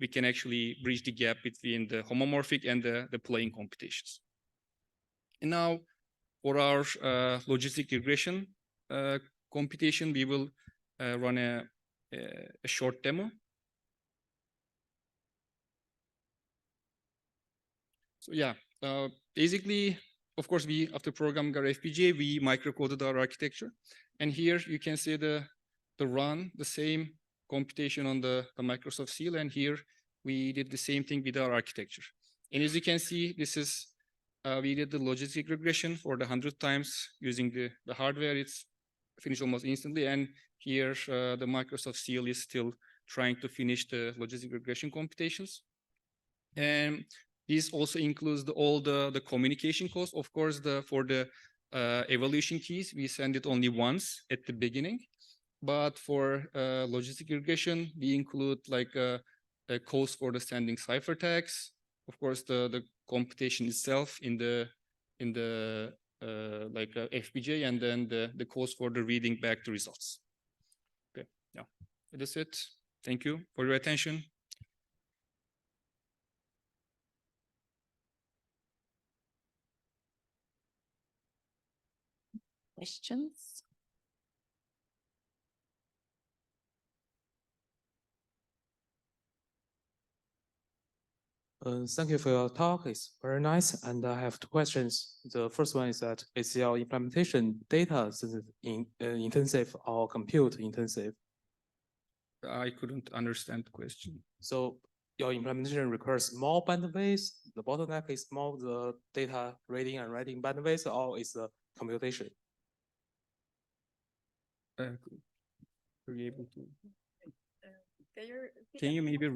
we can actually bridge the gap between the homomorphic and the plane computations. And now for our logistic regression computation, we will run a short demo. So yeah, basically, of course, we, after programming our FPGA, we microcoded our architecture. And here you can see the same computation on the Microsoft Seal. And here we did the same thing with our architecture. And as you can see, this is, we did the logistic regression for the 100 times using the hardware. It's finished almost instantly. And here the Microsoft Seal is still trying to finish the logistic regression computations. And this also includes all the communication costs. Of course, for the evaluation keys, we send it only once at the beginning. But for logistic regression, we include like a cost for the sending ciphertext. Of course, the computation itself in the FPGA, and then the cost for the reading back the results. Okay, yeah, that's it. Thank you for your attention. Questions? Thank you for your talk. It's very nice. And I have two questions. The first one is that is your implementation data intensive or compute intensive? I couldn't understand the question. So your implementation requires more bandwidth. The bottleneck is more the data reading and writing bandwidth, or is the computation? Are you able to? Can you maybe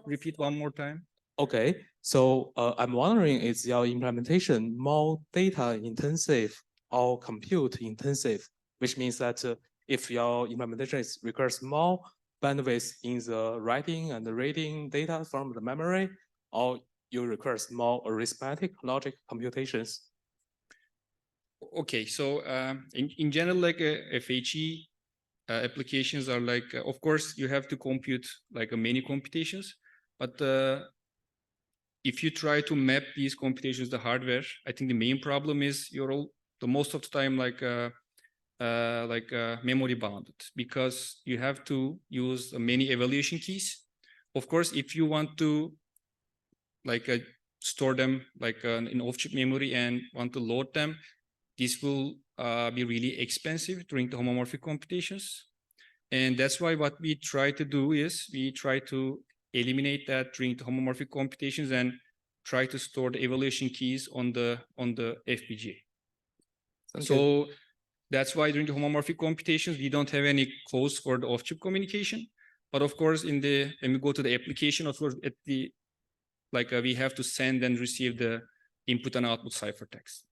repeat one more time? Okay, so I'm wondering, is your implementation more data intensive or compute intensive? Which means that if your implementation requires more bandwidth in the writing and the reading data from the memory, or you requires more arithmetic logic computations? Okay, so in general, like FHE applications are like, of course, you have to compute like many computations, but if you try to map these computations to hardware, I think the main problem is most of the time memory bounded, because you have to use many evaluation keys. Of course, if you want to store them in off-chip memory and want to load them, this will be really expensive during the homomorphic computations. And that's why what we try to do is we try to eliminate that during the homomorphic computations and try to store the evaluation keys on the FPGA. So that's why during the homomorphic computations, we don't have any codes for the off-chip communication. But of course, when we go to the application, of course, we have to send and receive the input and output ciphertext.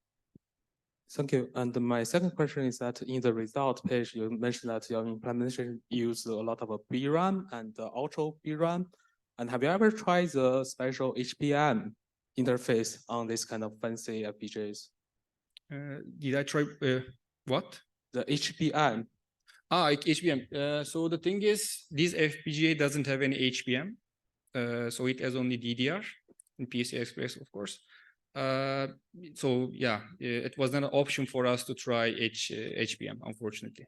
Thank you. And my second question is that in the result page, you mentioned that your implementation uses a lot of BRAM and Ultra BRAM. And have you ever tried the special HBM interface on this kind of fancy FPGAs? Did I try what? The HBM. HBM. So the thing is, this FPGA doesn't have any HBM. So it has only DDR and PCI Express, of course. So yeah, it wasn't an option for us to try HBM, unfortunately.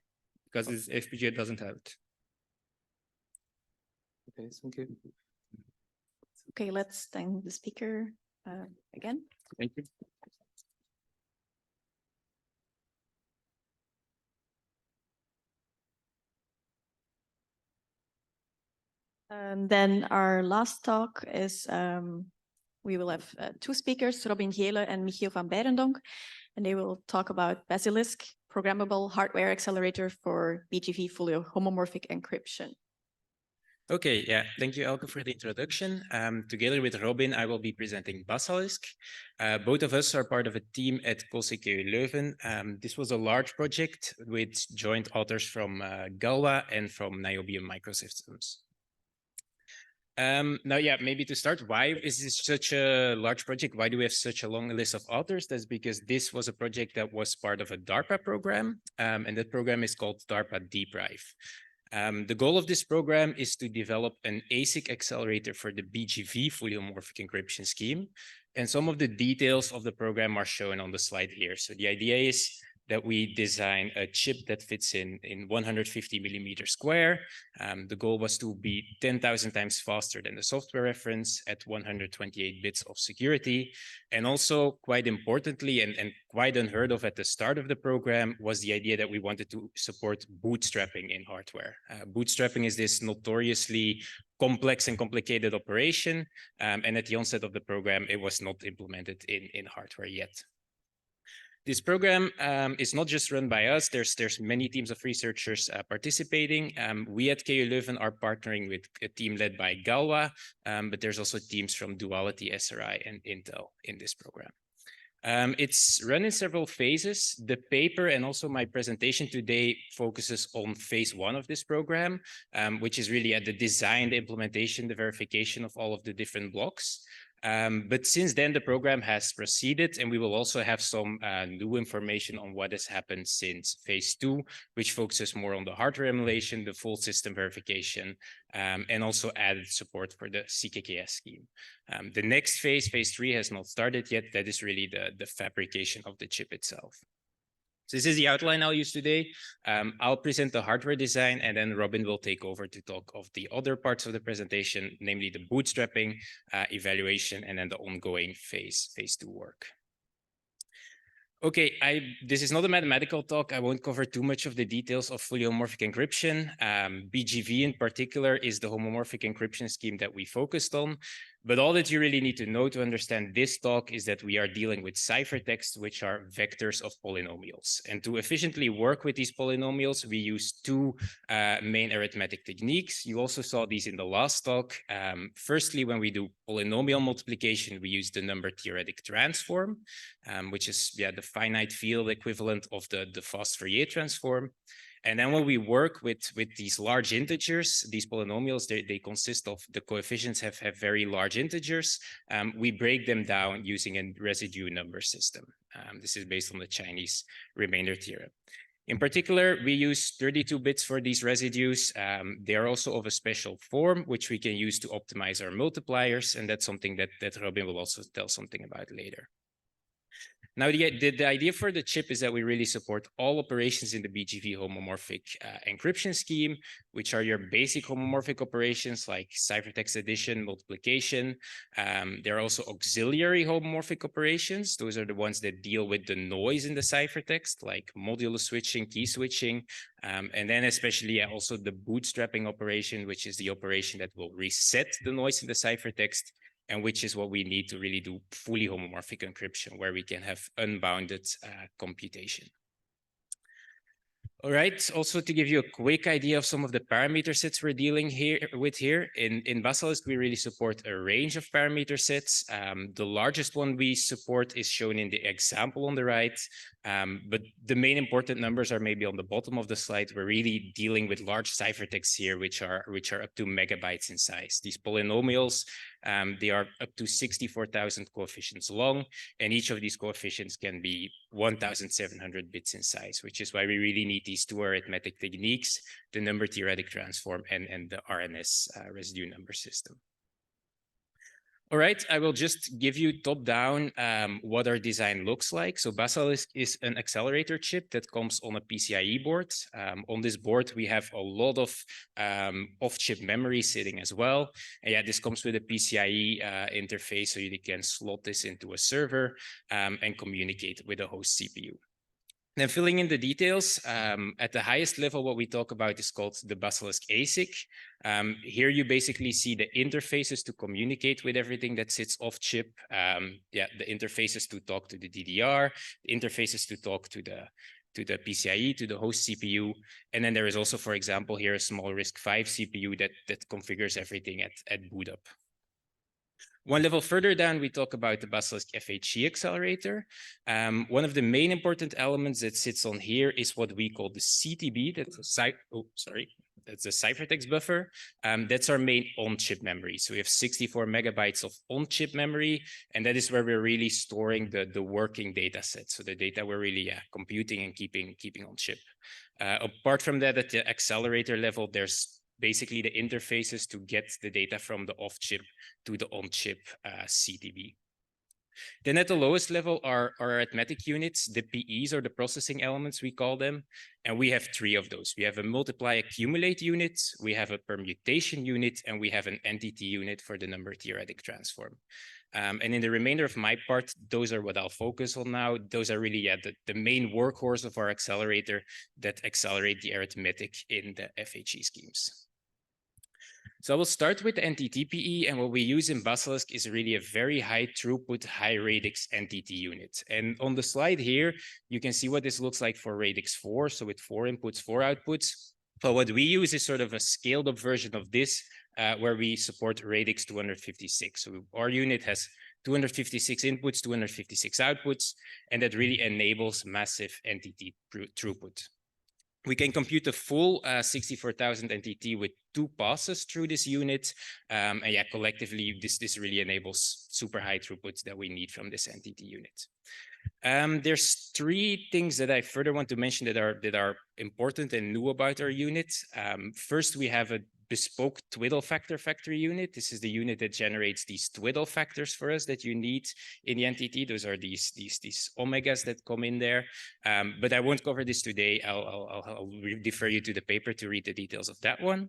because this FPGA doesn't have it. Okay, thank you. Okay, let's thank the speaker again. Thank you. And then our last talk is, we will have two speakers, Robin Gele and Michiel van Beirendonk, and they will talk about Basilisk, programmable hardware accelerator for BGP fully homomorphic encryption. Okay, yeah, thank you, Elke, for the introduction. Together with Robin, I will be presenting Basilisk. Both of us are part of a team at CHES Leuven. This was a large project with joint authors from Galwa and from Niobium Microsystems. Now, yeah, maybe to start, why is this such a large project? Why do we have such a long list of authors? That's because this was a project that was part of a DARPA program, and that program is called DARPA DeepRive. The goal of this program is to develop an ASIC accelerator for the BGP fully homomorphic encryption scheme. And some of the details of the program are shown on the slide here. So the idea is that we design a chip that fits in 150 millimeters square. The goal was to be 10,000 times faster than the software reference at 128 bits of security. And also, quite importantly, and quite unheard of at the start of the program, was the idea that we wanted to support bootstrapping in hardware. Bootstrapping is this notoriously complex and complicated operation. And at the onset of the program, it was not implemented in hardware yet. This program is not just run by us. There's many teams of researchers participating. We at KU Leuven are partnering with a team led by Galwa, but there's also teams from Duality, SRI, and Intel in this program. It's run in several phases. The paper and also my presentation today focuses on phase one of this program, which is really at the design, the implementation, the verification of all of the different blocks. But since then, the program has proceeded, and we will also have some new information on what has happened since phase two, which focuses more on the hardware emulation, the full system verification, and also added support for the CKKS scheme. The next phase, phase three, has not started yet. That is really the fabrication of the chip itself. So this is the outline I'll use today. I'll present the hardware design, and then Robin will take over to talk of the other parts of the presentation, namely the bootstrapping, evaluation, and then the ongoing phase two work. Okay, this is not a mathematical talk. I won't cover too much of the details of fully homomorphic encryption. BGP in particular is the homomorphic encryption scheme that we focused on. But all that you really need to know to understand this talk is that we are dealing with ciphertexts, which are vectors of polynomials. And to efficiently work with these polynomials, we use two main arithmetic techniques. You also saw these in the last talk. Firstly, when we do polynomial multiplication, we use the number theoretic transform, which is the finite field equivalent of the fast Fourier transform. And then when we work with these large integers, these polynomials, they consist of the coefficients have very large integers. We break them down using a residue number system. This is based on the Chinese remainder theorem. In particular, we use 32 bits for these residues. They are also of a special form, which we can use to optimize our multipliers. And that's something that Robin will also tell something about later. Now, the idea for the chip is that we really support all operations in the BGP homomorphic encryption scheme, which are your basic homomorphic operations like ciphertext addition, multiplication. There are also auxiliary homomorphic operations. Those are the ones that deal with the noise in the ciphertext, like modulo switching, key switching, and then especially also the bootstrapping operation, which is the operation that will reset the noise in the ciphertext, and which is what we need to really do fully homomorphic encryption, where we can have unbounded computation. All right, also to give you a quick idea of some of the parameter sets we're dealing with here, in Basilisk, we really support a range of parameter sets. The largest one we support is shown in the example on the right, but the main important numbers are maybe on the bottom of the slide. We're really dealing with large ciphertexts here, which are up to megabytes in size. These polynomials, they are up to 64,000 coefficients long, and each of these coefficients can be 1,700 bits in size, which is why we really need these two arithmetic techniques, the number theoretic transform and the RNS residue number system. All right, I will just give you top down what our design looks like. So Basilisk is an accelerator chip that comes on a PCIe board. On this board, we have a lot of off-chip memory sitting as well. And yeah, this comes with a PCIe interface, so you can slot this into a server and communicate with a host CPU. Then filling in the details, at the highest level, what we talk about is called the Basilisk ASIC. Here you basically see the interfaces to communicate with everything that sits off chip. The interfaces to talk to the DDR, the interfaces to talk to the PCIe, to the host CPU. And then there is also, for example, here a small RISC-V CPU that configures everything at boot up. One level further down, we talk about the Basilisk FHE accelerator. One of the main important elements that sits on here is what we call the CTB. That's a ciphertext buffer. That's our main on-chip memory. So we have 64 megabytes of on-chip memory, and that is where we're really storing the working data set. So the data we're really computing and keeping on chip. Apart from that, at the accelerator level, there's basically the interfaces to get the data from the off-chip to the on-chip CTB. Then at the lowest level are our arithmetic units, the PEs, or the processing elements, we call them. And we have 3 of those. We have a multiply accumulate unit, we have a permutation unit, and we have an entity unit for the number theoretic transform. And in the remainder of my part, those are what I'll focus on now. Those are really the main workhorse of our accelerator that accelerate the arithmetic in the FHE schemes. So I will start with the NTT-PE, and what we use in Basilisk is really a very high throughput, high radix NTT unit. And on the slide here, you can see what this looks like for radix 4, so with 4 inputs, 4 outputs. But what we use is sort of a scaled up version of this, where we support radix 256. So our unit has 256 inputs, 256 outputs, and that really enables massive NTT throughput. We can compute a full 64,000 NTT with 2 passes through this unit. And yeah, collectively, this really enables super high throughputs that we need from this NTT unit. There's 3 things that I further want to mention that are important and new about our unit. First, we have a bespoke twiddle factor factory unit. This is the unit that generates these twiddle factors for us that you need in the NTT. Those are these omegas that come in there. But I won't cover this today. I'll defer you to the paper to read the details of that one.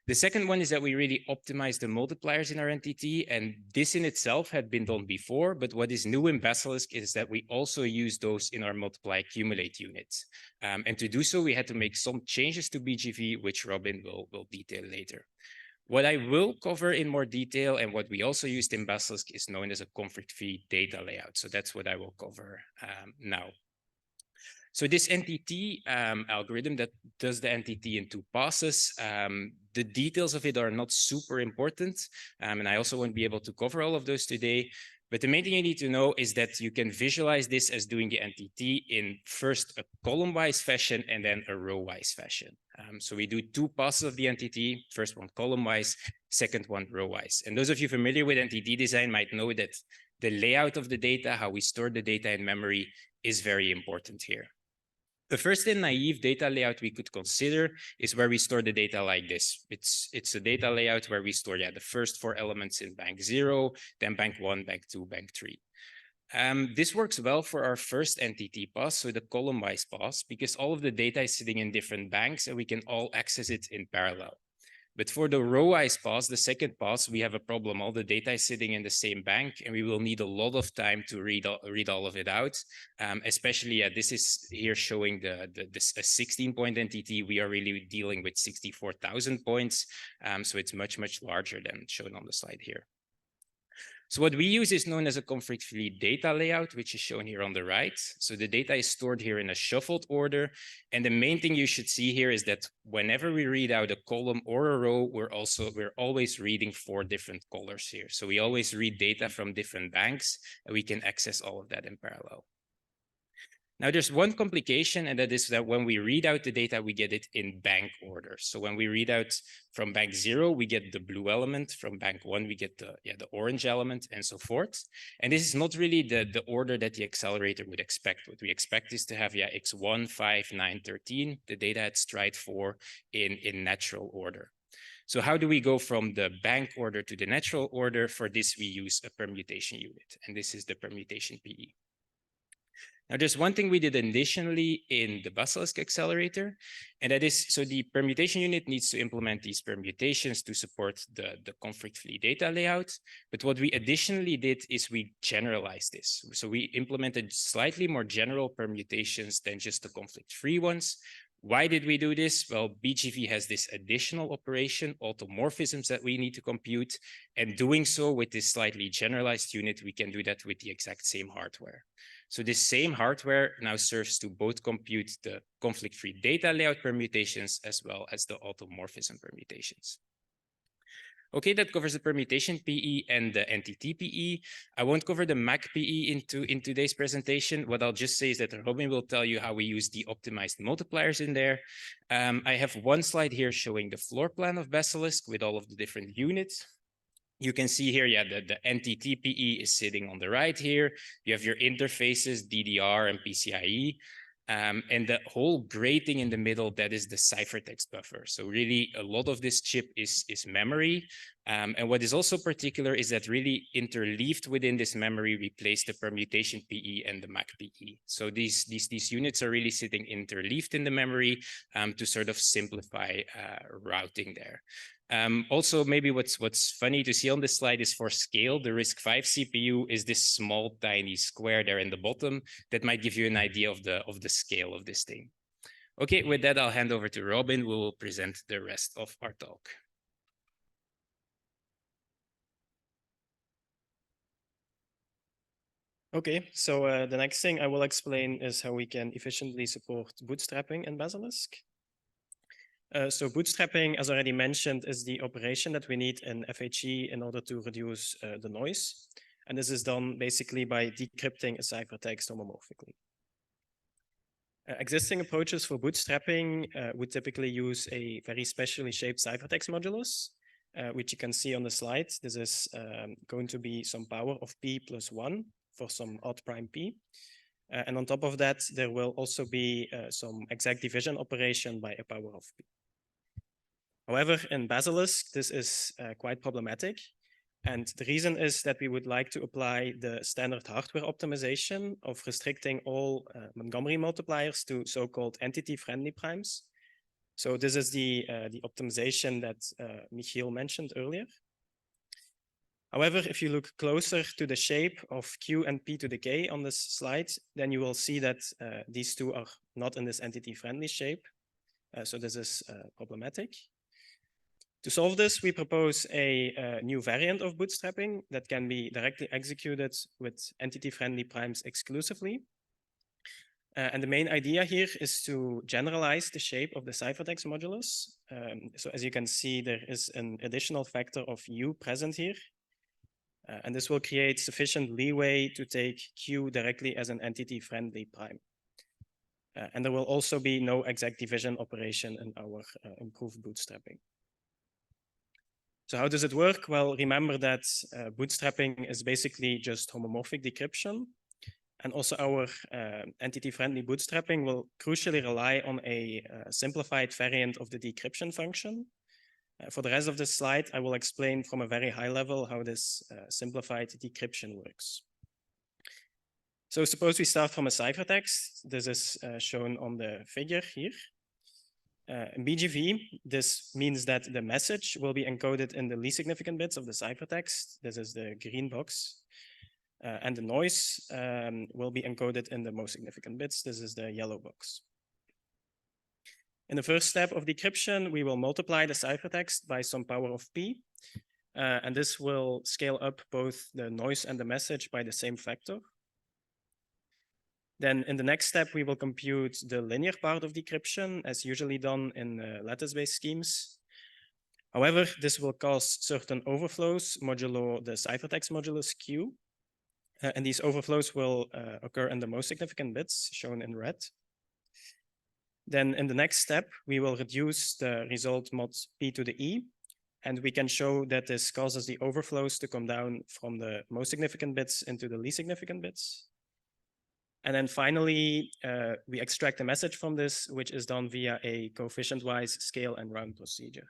The second one is that we really optimize the multipliers in our NTT, and this in itself had been done before, but what is new in Basilisk is that we also use those in our multiply accumulate units. And to do so, we had to make some changes to BGV, which Robin will detail later. What I will cover in more detail and what we also used in Basilisk is known as a conflict-free data layout. So that's what I will cover now. So this NTT algorithm that does the NTT in 2 passes, the details of it are not super important. And I also won't be able to cover all of those today. But the main thing you need to know is that you can visualize this as doing the NTT in first a column-wise fashion and then a row-wise fashion. So we do 2 passes of the NTT, first one column-wise, second one row-wise. And those of you familiar with NTT design might know that the layout of the data, how we store the data in memory, is very important here. The first and naive data layout we could consider is where we store the data like this. It's a data layout where we store the first 4 elements in bank 0, then bank 1, bank 2, bank 3. This works well for our first NTT pass, so the column-wise pass, because all of the data is sitting in different banks and we can all access it in parallel. But for the row-wise pass, the second pass, we have a problem. All the data is sitting in the same bank, and we will need a lot of time to read all of it out. Especially, this is here showing a 16-point NTT. We are really dealing with 64,000 points, so it's much, much larger than shown on the slide here. So what we use is known as a conflict-free data layout, which is shown here on the right. So the data is stored here in a shuffled order. And the main thing you should see here is that whenever we read out a column or a row, we're always reading 4 different colors here. So we always read data from different banks, and we can access all of that in parallel. Now, there's one complication, and that is that when we read out the data, we get it in bank order. So when we read out from bank 0, we get the blue element. From bank 1, we get the orange element, and so forth. And this is not really the order that the accelerator would expect. What we expect is to have x1, 5, 9, 13, the data at stride 4 in natural order. So how do we go from the bank order to the natural order? For this, we use a permutation unit, and this is the permutation PE. Now, there's one thing we did additionally in the Basilisk accelerator, and that is, so the permutation unit needs to implement these permutations to support the conflict-free data layout. But what we additionally did is we generalized this. So we implemented slightly more general permutations than just the conflict-free ones. Why did we do this? Well, BGV has this additional operation, automorphisms that we need to compute, and doing so with this slightly generalized unit, we can do that with the exact same hardware. So this same hardware now serves to both compute the conflict-free data layout permutations as well as the automorphism permutations. Okay, that covers the permutation PE and the NTT PE. I won't cover the MAC PE in today's presentation. What I'll just say is that Robin will tell you how we use the optimized multipliers in there. I have one slide here showing the floor plan of Basilisk with all of the different units. You can see here, yeah, the NTT PE is sitting on the right here. You have your interfaces, DDR and PCIe. And the whole gray thing in the middle, that is the ciphertext buffer. So really a lot of this chip is memory. And what is also particular is that really interleaved within this memory, we place the permutation PE and the MAC PE. So these units are really sitting interleaved in the memory to sort of simplify routing there. Also, maybe what's funny to see on this slide is for scale, the RISC-V CPU is this small, tiny square there in the bottom that might give you an idea of the scale of this thing. Okay, with that, I'll hand over to Robin, who will present the rest of our talk. Okay, so the next thing I will explain is how we can efficiently support bootstrapping in Basilisk. So bootstrapping, as already mentioned, is the operation that we need in FHE in order to reduce the noise. And this is done basically by decrypting a ciphertext homomorphically. Existing approaches for bootstrapping would typically use a very specially shaped ciphertext modulus, which you can see on the slide. This is going to be some power of p plus 1 for some odd prime p. And on top of that, there will also be some exact division operation by a power of p. However, in Basilisk, this is quite problematic. And the reason is that we would like to apply the standard hardware optimization of restricting all Montgomery multipliers to so-called entity-friendly primes. So this is the optimization that Michiel mentioned earlier. However, if you look closer to the shape of Q and P to the K on this slide, then you will see that these two are not in this entity-friendly shape. So this is problematic. To solve this, we propose a new variant of bootstrapping that can be directly executed with entity-friendly primes exclusively. And the main idea here is to generalize the shape of the ciphertext modulus. So as you can see, there is an additional factor of U present here. And this will create sufficient leeway to take Q directly as an entity-friendly prime. And there will also be no exact division operation in our improved bootstrapping. So how does it work? Well, remember that bootstrapping is basically just homomorphic decryption. And also our entity-friendly bootstrapping will crucially rely on a simplified variant of the decryption function. For the rest of this slide, I will explain from a very high level how this simplified decryption works. So suppose we start from a ciphertext. This is shown on the figure here. In BGV, this means that the message will be encoded in the least significant bits of the ciphertext. This is the green box. And the noise will be encoded in the most significant bits. This is the yellow box. In the first step of decryption, we will multiply the ciphertext by some power of p. And this will scale up both the noise and the message by the same factor. Then in the next step, we will compute the linear part of decryption as usually done in lattice-based schemes. However, this will cause certain overflows modulo the ciphertext modulus Q. And these overflows will occur in the most significant bits shown in red. Then in the next step, we will reduce the result mod p to the e. And we can show that this causes the overflows to come down from the most significant bits into the least significant bits. And then finally, we extract a message from this, which is done via a coefficient-wise scale and round procedure.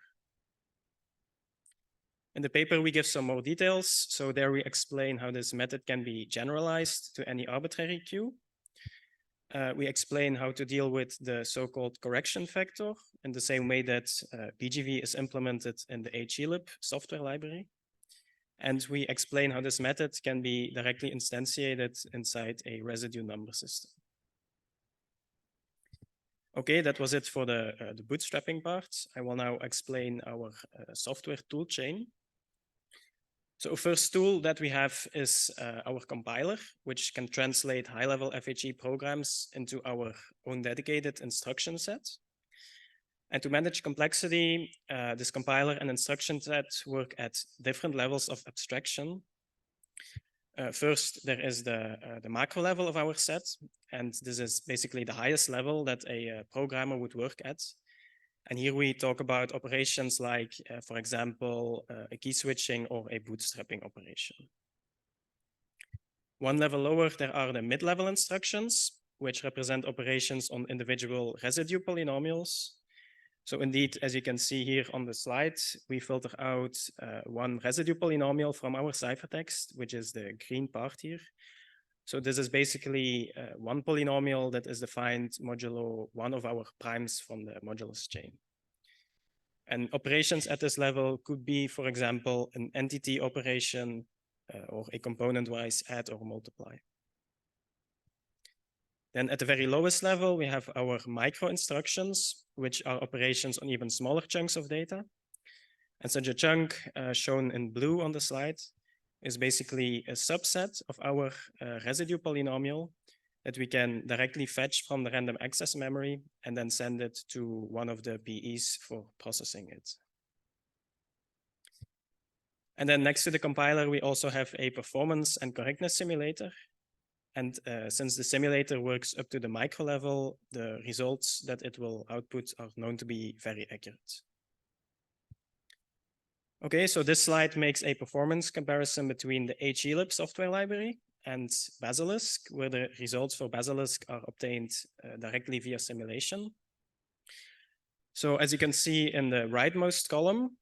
In the paper, we give some more details. So there we explain how this method can be generalized to any arbitrary queue. We explain how to deal with the so-called correction factor in the same way that BGV is implemented in the HELib software library. And we explain how this method can be directly instantiated inside a residue number system. Okay, that was it for the bootstrapping part. I will now explain our software tool chain. So first tool that we have is our compiler, which can translate high-level FHE programs into our own dedicated instruction set. And to manage complexity, this compiler and instruction set work at different levels of abstraction. First, there is the macro level of our set, and this is basically the highest level that a programmer would work at. And here we talk about operations like, for example, a key switching or a bootstrapping operation. One level lower, there are the mid-level instructions, which represent operations on individual residue polynomials. So indeed, as you can see here on the slide, we filter out one residue polynomial from our ciphertext, which is the green part here. So this is basically one polynomial that is defined modulo one of our primes from the modulus chain. And operations at this level could be, for example, an entity operation or a component-wise add or multiply. Then at the very lowest level, we have our micro instructions, which are operations on even smaller chunks of data. And such a chunk shown in blue on the slide is basically a subset of our residue polynomial that we can directly fetch from the random access memory and then send it to one of the PEs for processing it. And then next to the compiler, we also have a performance and correctness simulator. And since the simulator works up to the micro level, the results that it will output are known to be very accurate. Okay, so this slide makes a performance comparison between the HELib software library and Basilisk, where the results for Basilisk are obtained directly via simulation. So as you can see in the rightmost column,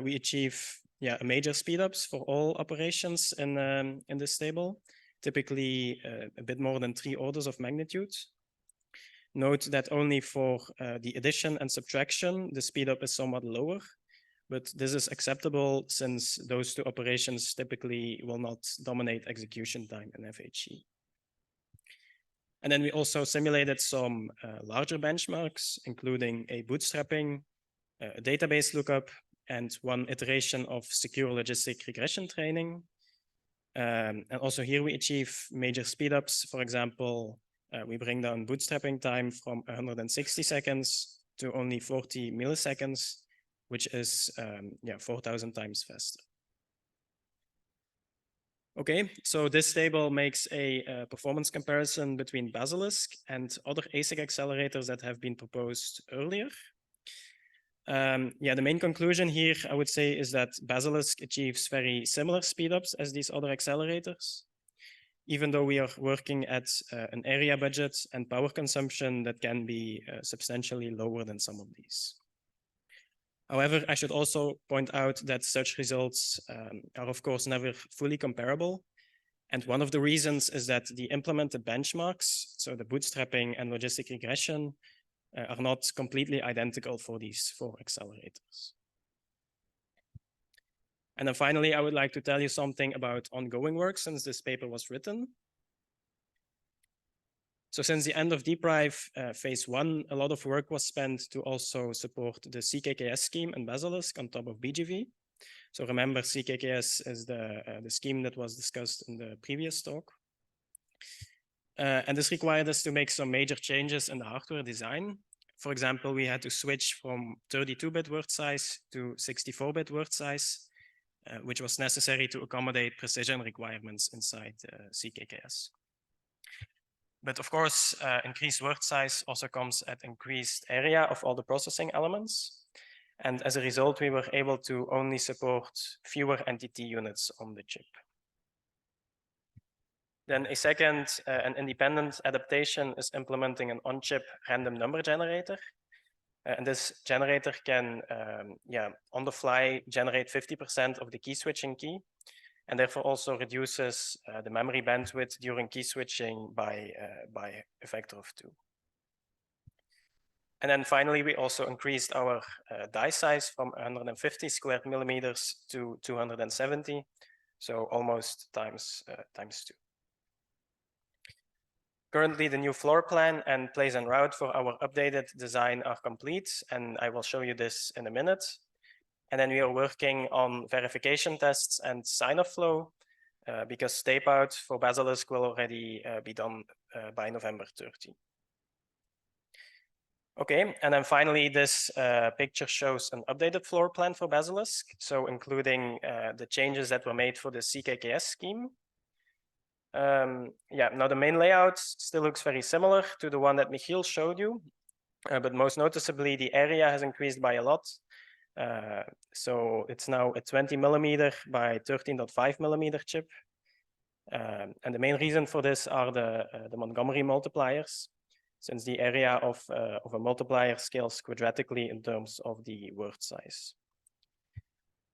we achieve a major speedups for all operations in this table, typically a bit more than 3 orders of magnitude. Note that only for the addition and subtraction, the speedup is somewhat lower, but this is acceptable since those 2 operations typically will not dominate execution time in FHE. And then we also simulated some larger benchmarks, including a bootstrapping, a database lookup, and 1 iteration of secure logistic regression training. And also here we achieve major speedups. For example, we bring down bootstrapping time from 160 seconds to only 40 milliseconds, which is 4,000 times faster. Okay, so this table makes a performance comparison between Basilisk and other ASIC accelerators that have been proposed earlier. The main conclusion here, I would say, is that Basilisk achieves very similar speedups as these other accelerators, even though we are working at an area budget and power consumption that can be substantially lower than some of these. However, I should also point out that such results are, of course, never fully comparable. And one of the reasons is that the implemented benchmarks, so the bootstrapping and logistic regression, are not completely identical for these 4 accelerators. And then finally, I would like to tell you something about ongoing work since this paper was written. So since the end of DeepRive phase 1, a lot of work was spent to also support the CKKS scheme and Basilisk on top of BGV. So remember, CKKS is the scheme that was discussed in the previous talk. And this required us to make some major changes in the hardware design. For example, we had to switch from 32-bit word size to 64-bit word size, which was necessary to accommodate precision requirements inside CKKS. But of course, increased word size also comes at increased area of all the processing elements. And as a result, we were able to only support fewer entity units on the chip. Then a second, an independent adaptation is implementing an on-chip random number generator. And this generator can, on the fly generate 50% of the key switching key, and therefore also reduces the memory bandwidth during key switching by a factor of 2. And then finally, we also increased our die size from 150 square millimeters to 270, so almost times 2. Currently, the new floor plan and place and route for our updated design are complete, and I will show you this in a minute. And then we are working on verification tests and sign-off flow because tape out for Basilisk will already be done by November 30. Okay, and then finally, this picture shows an updated floor plan for Basilisk, so including the changes that were made for the CKKS scheme. Now the main layout still looks very similar to the one that Michiel showed you, but most noticeably, the area has increased by a lot. So it's now a 20 millimeter by 13.5 millimeter chip. And the main reason for this are the Montgomery multipliers, since the area of a multiplier scales quadratically in terms of the word size.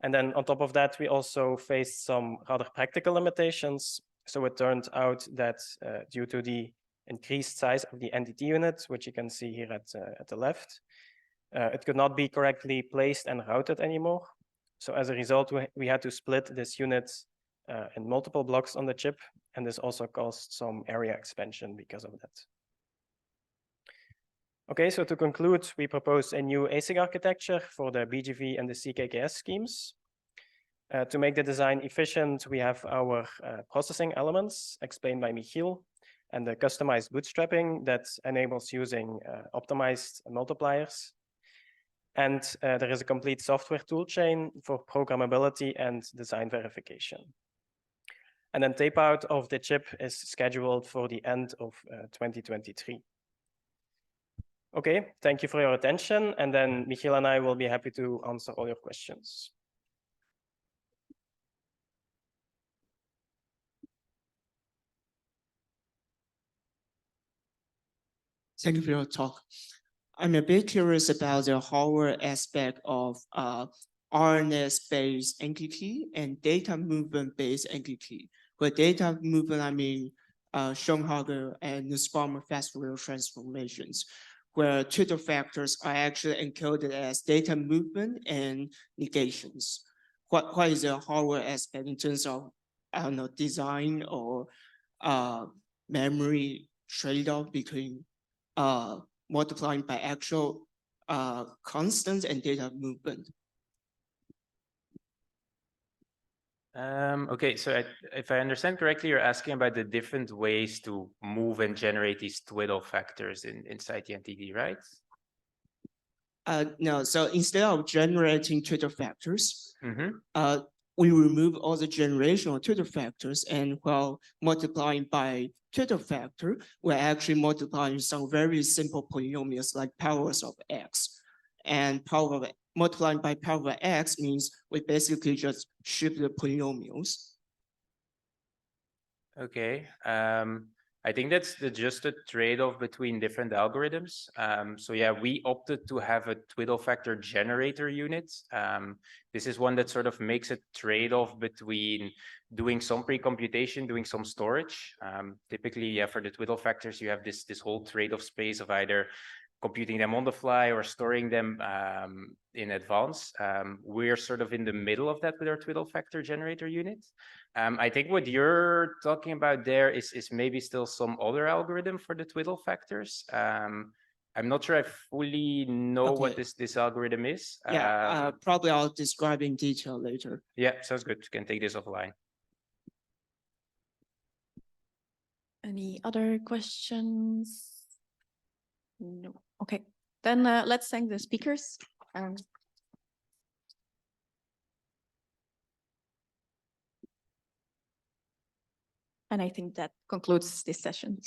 And then on top of that, we also faced some rather practical limitations. So it turned out that due to the increased size of the NDT unit, which you can see here at the left, it could not be correctly placed and routed anymore. So as a result, we had to split this unit in multiple blocks on the chip, and this also caused some area expansion because of that. Okay, so to conclude, we propose a new ASIC architecture for the BGV and the CKKS schemes. To make the design efficient, we have our processing elements explained by Michiel and the customized bootstrapping that enables using optimized multipliers. And there is a complete software toolchain for programmability and design verification. And then tape out of the chip is scheduled for the end of 2023. Okay, thank you for your attention. And then Michiel and I will be happy to answer all your questions. Thank you for your talk. I'm a bit curious about the hardware aspect of RNS-based entity and data movement-based entity. With data movement, I mean Schoenhager and Nussbaumer fast Fourier transformations, where tutor factors are actually encoded as data movement and negations. What is the hardware aspect in terms of, I don't know, design or memory trade-off between multiplying by actual constants and data movement? Okay, so if I understand correctly, you're asking about the different ways to move and generate these twiddle factors inside the NTD, right? No, so instead of generating twiddle factors, we remove all the generational twiddle factors, and while multiplying by twiddle factor, we're actually multiplying some very simple polynomials like powers of x. And multiplying by power of x means we basically just shift the polynomials. Okay, I think that's just a trade-off between different algorithms. So yeah, we opted to have a twiddle factor generator unit. This is one that sort of makes a trade-off between doing some pre-computation, doing some storage. Typically, yeah, for the twiddle factors, you have this whole trade-off space of either computing them on the fly or storing them in advance. We're sort of in the middle of that with our twiddle factor generator unit. I think what you're talking about there is maybe still some other algorithm for the twiddle factors. I'm not sure I fully know what this algorithm is. Yeah, probably I'll describe in detail later. Yeah, sounds good. You can take this offline. Any other questions? No. Okay, then let's thank the speakers. And I think that concludes this session.